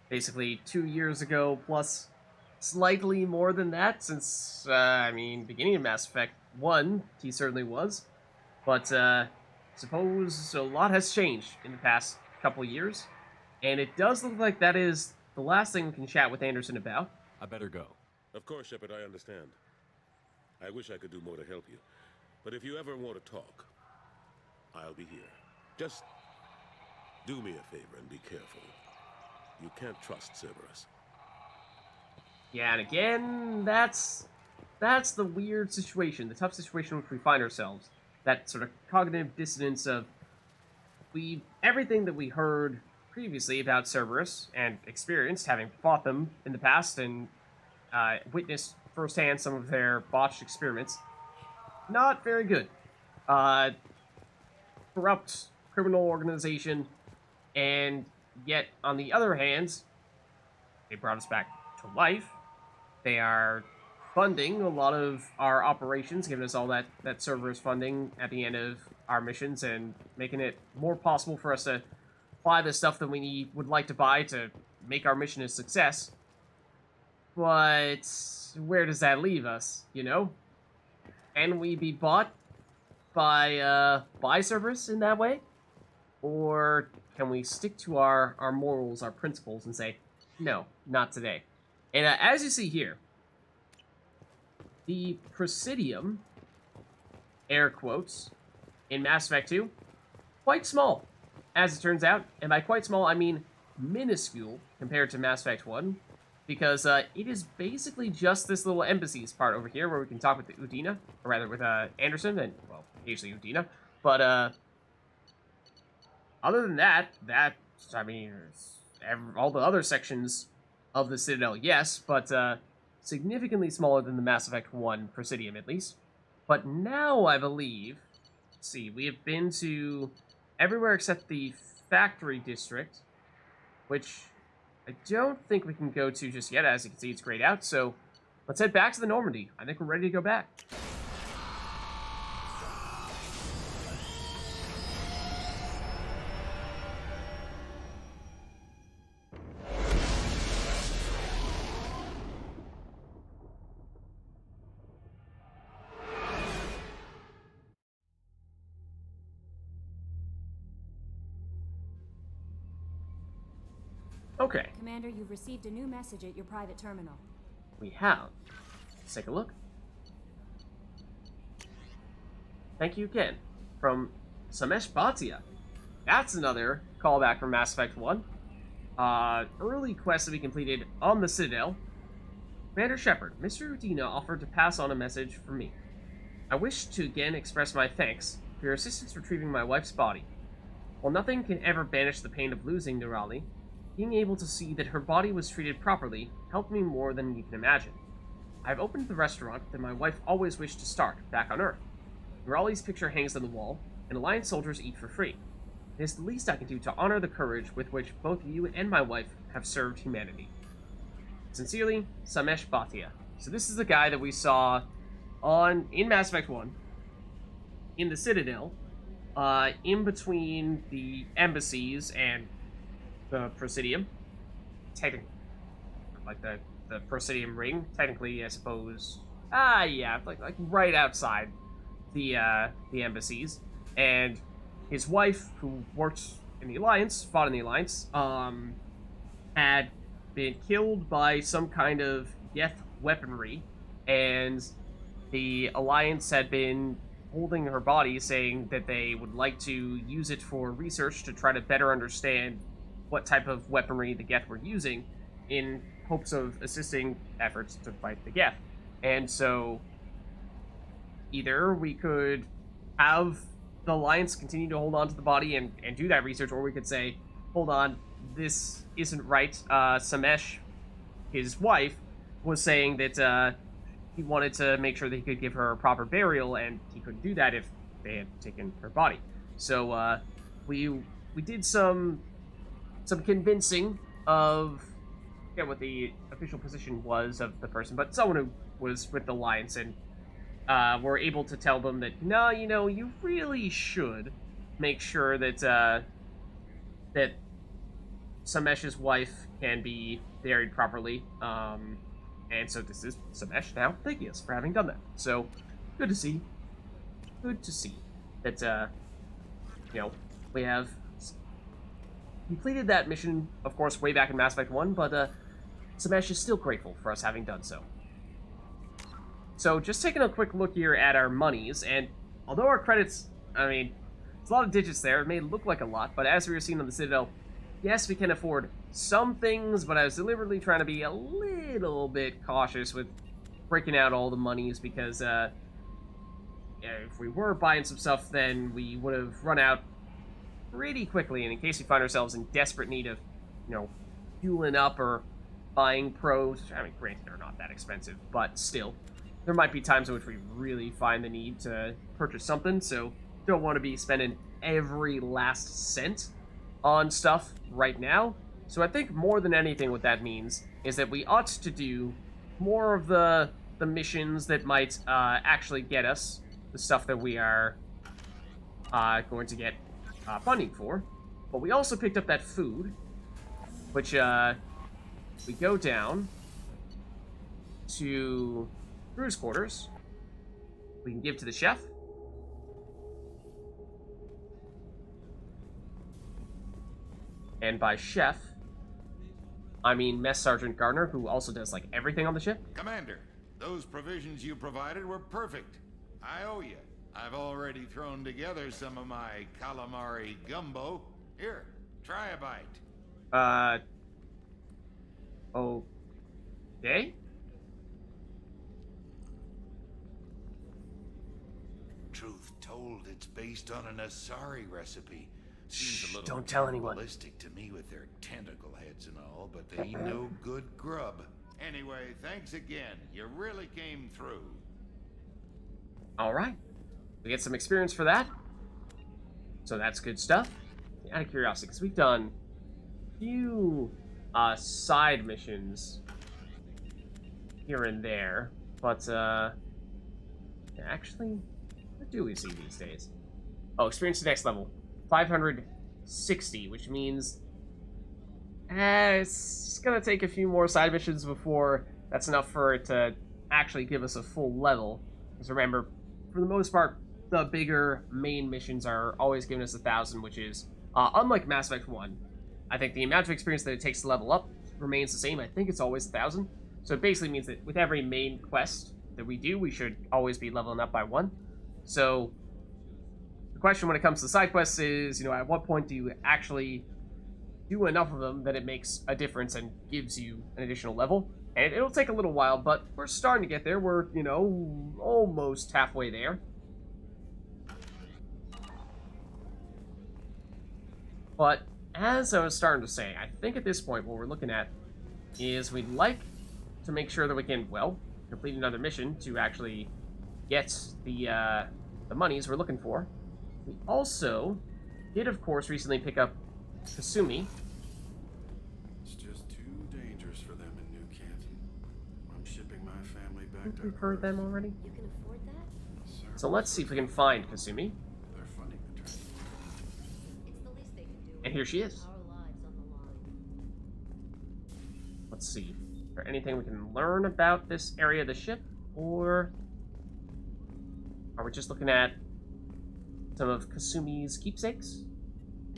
basically 2 years ago, plus slightly more than that, since, I mean, beginning of Mass Effect 1, he certainly was. But, suppose a lot has changed in the past couple years, and it does look like that is the last thing we can chat with Anderson about. I better go. Of course, Shepard, I understand. I wish I could do more to help you. But if you ever want to talk, I'll be here. Just do me a favor and be careful. You can't trust Cerberus. Yeah, and again, that's the weird situation, the tough situation in which we find ourselves. That sort of cognitive dissonance of everything that we heard previously about Cerberus and experienced, having fought them in the past and witnessed firsthand some of their botched experiments. Not very good. Corrupt criminal organization, and yet, on the other hand, they brought us back to life. They are funding a lot of our operations, giving us all that Cerberus funding at the end of our missions, and making it more possible for us to buy the stuff that we would like to buy to make our mission a success. But where does that leave us, you know? Can we be bought by Cerberus in that way? Or can we stick to our morals, our principles, and say, no, not today? And as you see here, the Presidium, air quotes, in Mass Effect 2, quite small, as it turns out. And by quite small, I mean minuscule compared to Mass Effect 1, because it is basically just this little embassies part over here where we can talk with Udina, or rather with Anderson, and, well, occasionally Udina. But other than that, I mean, all the other sections of the Citadel, yes, but significantly smaller than the Mass Effect 1 Presidium, at least. But now, I believe, let's see, we have been to everywhere except the Factory District, which I don't think we can go to just yet. As you can see, it's grayed out, so let's head back to the Normandy. I think we're ready to go back. Okay. Commander, you've received a new message at your private terminal. We have. Let's take a look. Thank you again. From Samesh Bhatia. That's another callback from Mass Effect 1. Early quest that we completed on the Citadel. Commander Shepard, Mr. Udina offered to pass on a message from me. I wish to again express my thanks for your assistance retrieving my wife's body. While nothing can ever banish the pain of losing Nurali, being able to see that her body was treated properly helped me more than you can imagine. I've opened the restaurant that my wife always wished to start, back on Earth. Nurali's picture hangs on the wall, and Alliance soldiers eat for free. It is the least I can do to honor the courage with which both you and my wife have served humanity. Sincerely, Samesh Bhatia. So this is the guy that we saw in Mass Effect 1, in the Citadel, in between the embassies and the Presidium, technically, like the Presidium ring, technically, I suppose. Yeah, like right outside the embassies, and his wife, who worked in the Alliance, fought in the Alliance, had been killed by some kind of Geth weaponry, and the Alliance had been holding her body, saying that they would like to use it for research to try to better understand what type of weaponry the Geth were using, in hopes of assisting efforts to fight the Geth. And so, either we could have the Alliance continue to hold on to the body and do that research, or we could say, hold on, this isn't right. Samesh, his wife, was saying that he wanted to make sure that he could give her a proper burial, and he couldn't do that if they had taken her body. So we did some convincing of, I forget what the official position was of the person, but someone who was with the Alliance, and were able to tell them that, no, you know, you really should make sure that that Samesh's wife can be buried properly. And so this is Samesh now thanking us for having done that. So, good to see. Good to see that, you know, we have completed that mission, of course, way back in Mass Effect 1, but Samesh is still grateful for us having done so. So, just taking a quick look here at our monies, and although our credits, I mean, it's a lot of digits there, it may look like a lot, but as we were seeing on the Citadel, yes, we can afford some things, but I was deliberately trying to be a little bit cautious with breaking out all the monies, because yeah, if we were buying some stuff, then we would have run out pretty quickly, and in case we find ourselves in desperate need of, you know, fueling up or buying pros, I mean, granted, they're not that expensive, but still, there might be times in which we really find the need to purchase something, so don't want to be spending every last cent. on stuff right now. So I think more than anything what that means is that we ought to do more of the missions that might actually get us the stuff that we are going to get funding for. But we also picked up that food, which we go down to crew's quarters. We can give to the chef. And by chef, I mean Mess Sergeant Gardner, who also does like everything on the ship. Commander, those provisions you provided were perfect. I owe you. I've already thrown together some of my calamari gumbo. Here, try a bite. Okay. Truth told, it's based on an Asari recipe. Seems a little don't tell anyone. realistic to me with their tentacle heads and all, but they ain't no good grub. Anyway, thanks again. You really came through. Alright. We get some experience for that. So that's good stuff. Out of curiosity, because we've done a few side missions here and there, but actually, what do we see these days? Oh, experience the next level. 560, which means it's gonna take a few more side missions before that's enough for it to actually give us a full level. Because remember, for the most part, the bigger main missions are always giving us 1,000, which is, unlike Mass Effect 1, I think the amount of experience that it takes to level up remains the same. I think it's always 1,000. So it basically means that with every main quest that we do, we should always be leveling up by 1. So the question when it comes to side quests is, you know, at what point do you actually do enough of them that it makes a difference and gives you an additional level? And it'll take a little while, but we're starting to get there. We're, you know, almost halfway there. But as I was starting to say, I think at this point what we're looking at is we'd like to make sure that we can, well, complete another mission to actually get the monies we're looking for. We also did, of course, recently pick up Kasumi. It's just too dangerous for them in New Canton. I'm shipping my family back to We've heard them already. You can afford that? Sir, So let's see if we can find Kasumi. they're funding the trip. It's the least they can do. And here she is. Our lives on the line. Let's see. Is there anything we can learn about this area of the ship? Or are we just looking at some of Kasumi's keepsakes?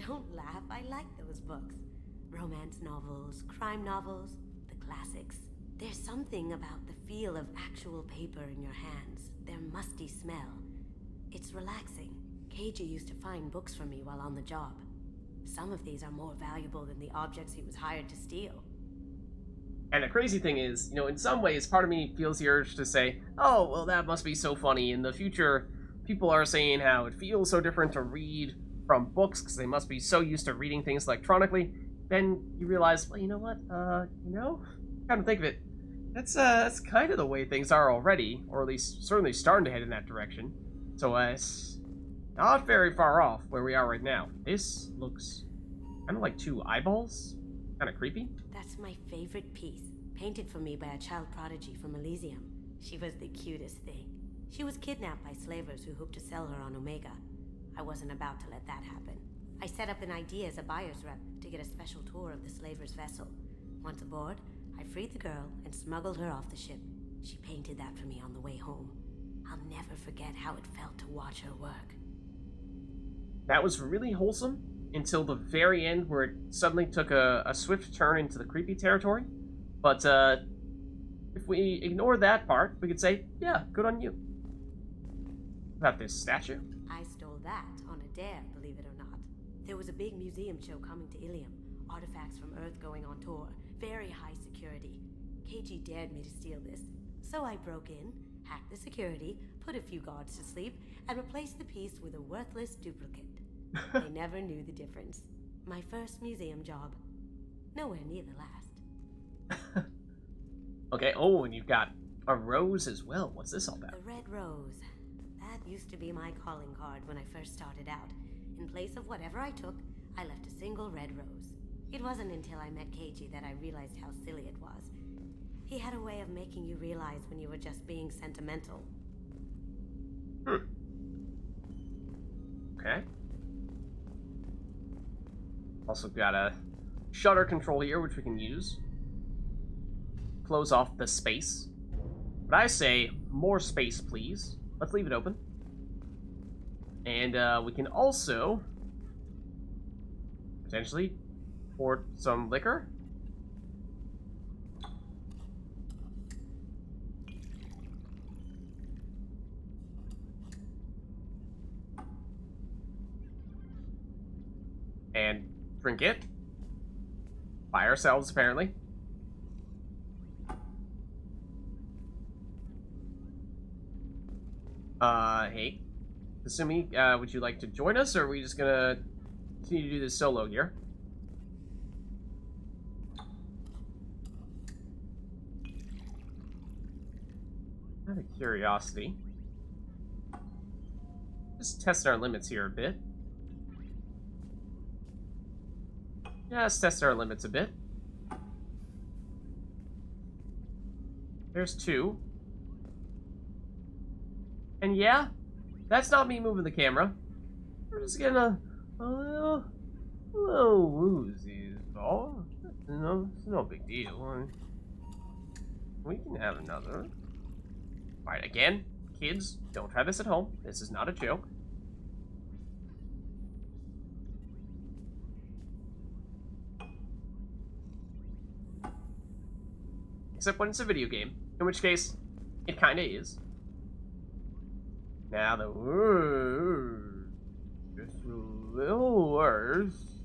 Don't laugh, I like those books. Romance novels, crime novels, the classics. There's something about the feel of actual paper in your hands, their musty smell. It's relaxing. Keiji used to find books for me while on the job. Some of these are more valuable than the objects he was hired to steal. And the crazy thing is, you know, in some ways, part of me feels the urge to say, oh, well, that must be so funny. In the future, people are saying how it feels so different to read from books because they must be so used to reading things electronically. Then you realize, well, you know what? You know, kind of think of it. That's kind of the way things are already, or at least certainly starting to head in that direction. So it's not very far off where we are right now. This looks kind of like 2 eyeballs. Kind of creepy. That's my favorite piece, painted for me by a child prodigy from Elysium. She was the cutest thing. She was kidnapped by slavers who hoped to sell her on Omega. I wasn't about to let that happen. I set up an ID as a buyer's rep to get a special tour of the slaver's vessel. Once aboard, I freed the girl and smuggled her off the ship. She painted that for me on the way home. I'll never forget how it felt to watch her work. That was really wholesome until the very end where it suddenly took a swift turn into the creepy territory. But if we ignore that part, we could say, yeah, good on you. About this statue. I stole that on a dare, believe it or not. There was a big museum show coming to Ilium. Artifacts from Earth going on tour. Very high security. Keiji dared me to steal this. So I broke in, hacked the security, put a few guards to sleep, and replaced the piece with a worthless duplicate. They never knew the difference. My first museum job. Nowhere near the last. Okay, oh, and you've got a rose as well. What's this all about? The red rose. That used to be my calling card when I first started out. In place of whatever I took, I left a single red rose. It wasn't until I met Keiji that I realized how silly it was. He had a way of making you realize when you were just being sentimental. Okay. Also got a shutter control here, which we can use. Close off the space. But I say, more space, please. Let's leave it open. And we can also potentially pour some liquor. And drink it. By ourselves, apparently. Hey. Kasumi, would you like to join us, or are we just gonna continue to do this solo here? Out of curiosity. Just test our limits here a bit. Yeah, let's test our limits a bit. There's 2. And yeah, that's not me moving the camera. We're just gonna a little woozy. Oh, it's no big deal. We can have another. Alright, again, kids, don't try this at home. This is not a joke. Except when it's a video game, in which case, it kinda is. Now the word, just a little worse.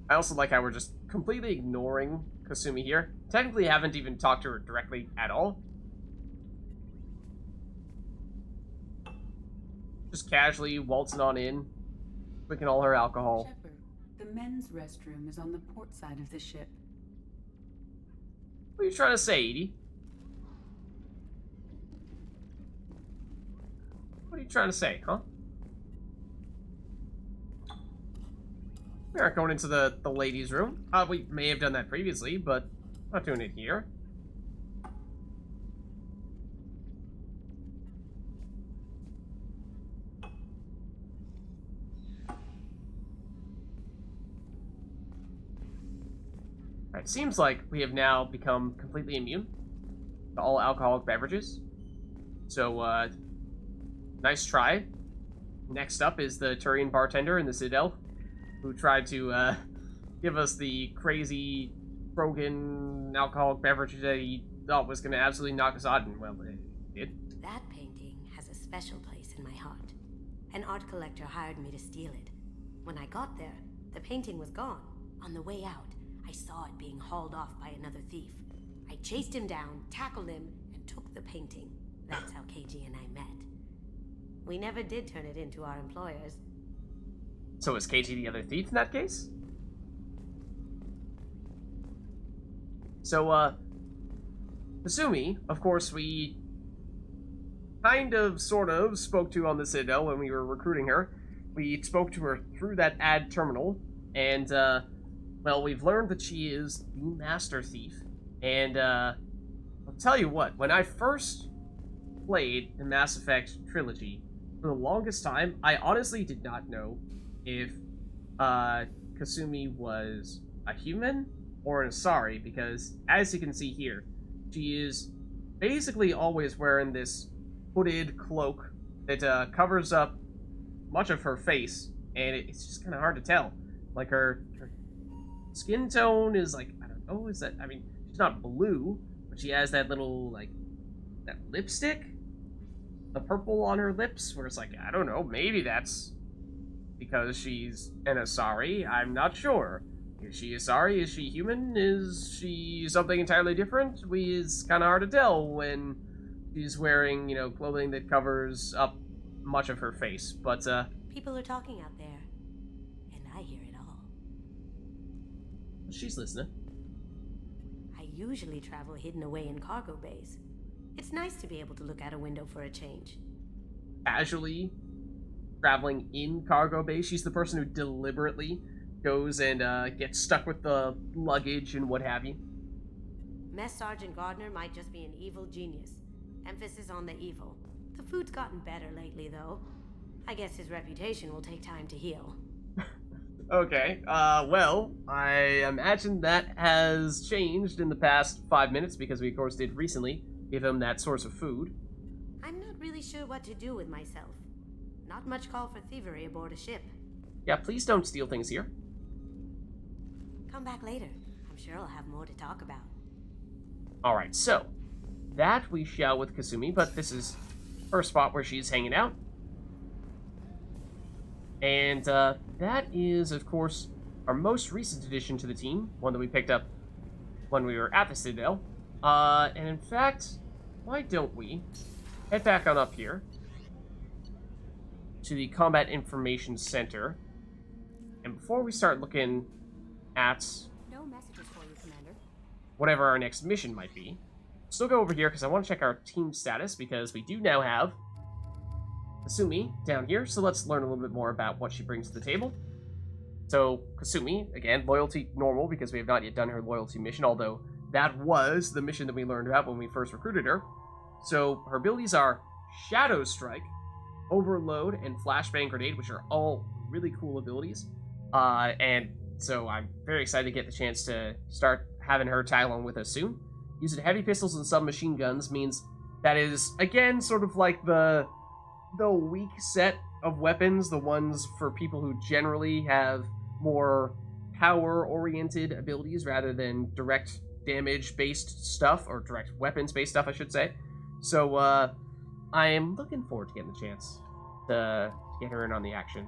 I also like how we're just completely ignoring Kasumi here. Technically, haven't even talked to her directly at all. Just casually waltzing on in, drinking all her alcohol. Shepard, the men's restroom is on the port side of the ship. What are you trying to say, Edie? What are you trying to say, huh? We aren't going into the ladies' room. We may have done that previously, but not doing it here. It seems like we have now become completely immune to all alcoholic beverages. So, nice try. Next up is the Turian bartender in the Citadel, who tried to, give us the crazy Krogan alcoholic beverage that he thought was going to absolutely knock us out, and, well, it did. That painting has a special place in my heart. An art collector hired me to steal it. When I got there, the painting was gone. On the way out, I saw it being hauled off by another thief. I chased him down, tackled him, and took the painting. That's how Keiji and I met. We never did turn it into our employers. So is Keiji the other thief in that case? So, Kasumi, of course, we kind of, sort of, spoke to on the Citadel when we were recruiting her. We spoke to her through that ad terminal, and, well, we've learned that she is the master thief. And, I'll tell you what, when I first played the Mass Effect trilogy, for the longest time, I honestly did not know if, Kasumi was a human or an Asari, because, as you can see here, she is basically always wearing this hooded cloak that, covers up much of her face, and it's just kind of hard to tell. Like, her skin tone is like, I don't know, is that, I mean, she's not blue, but she has that little, like, that lipstick? The purple on her lips, where it's like, I don't know, maybe that's because she's an Asari, I'm not sure. Is she Asari? Is she human? Is she something entirely different? It's kind of hard to tell when she's wearing, you know, clothing that covers up much of her face, but, People are talking out there, and I hear it all. she's listening. I usually travel hidden away in cargo bays. It's nice to be able to look out a window for a change. Casually traveling in cargo bay. She's the person who deliberately goes and gets stuck with the luggage and what have you. Mess Sergeant Gardner might just be an evil genius. Emphasis on the evil. The food's gotten better lately, though. I guess his reputation will take time to heal. Okay, well, I imagine that has changed in the past 5 minutes because we, of course, did recently give him that source of food. I'm not really sure what to do with myself. Not much call for thievery aboard a ship. Yeah, please don't steal things here. Come back later. I'm sure I'll have more to talk about. Alright, so that we shall with Kasumi, but this is her spot where she's hanging out. And that is, of course, our most recent addition to the team, one that we picked up when we were at the Citadel. And in fact, why don't we head back on up here to the Combat Information Center. And before we start looking at No messages for you, Commander. whatever our next mission might be, still go over here because I want to check our team status because we do now have Kasumi down here, so let's learn a little bit more about what she brings to the table. So, Kasumi, again, loyalty normal because we have not yet done her loyalty mission, although that was the mission that we learned about when we first recruited her. So, her abilities are Shadow Strike, Overload, and Flashbang Grenade, which are all really cool abilities. And so I'm very excited to get the chance to start having her tag along with us soon. Using heavy pistols and submachine guns means that is, again, sort of like the weak set of weapons, the ones for people who generally have more power-oriented abilities rather than direct damage-based stuff, or direct weapons-based stuff, I should say. So, I am looking forward to getting the chance to get her in on the action.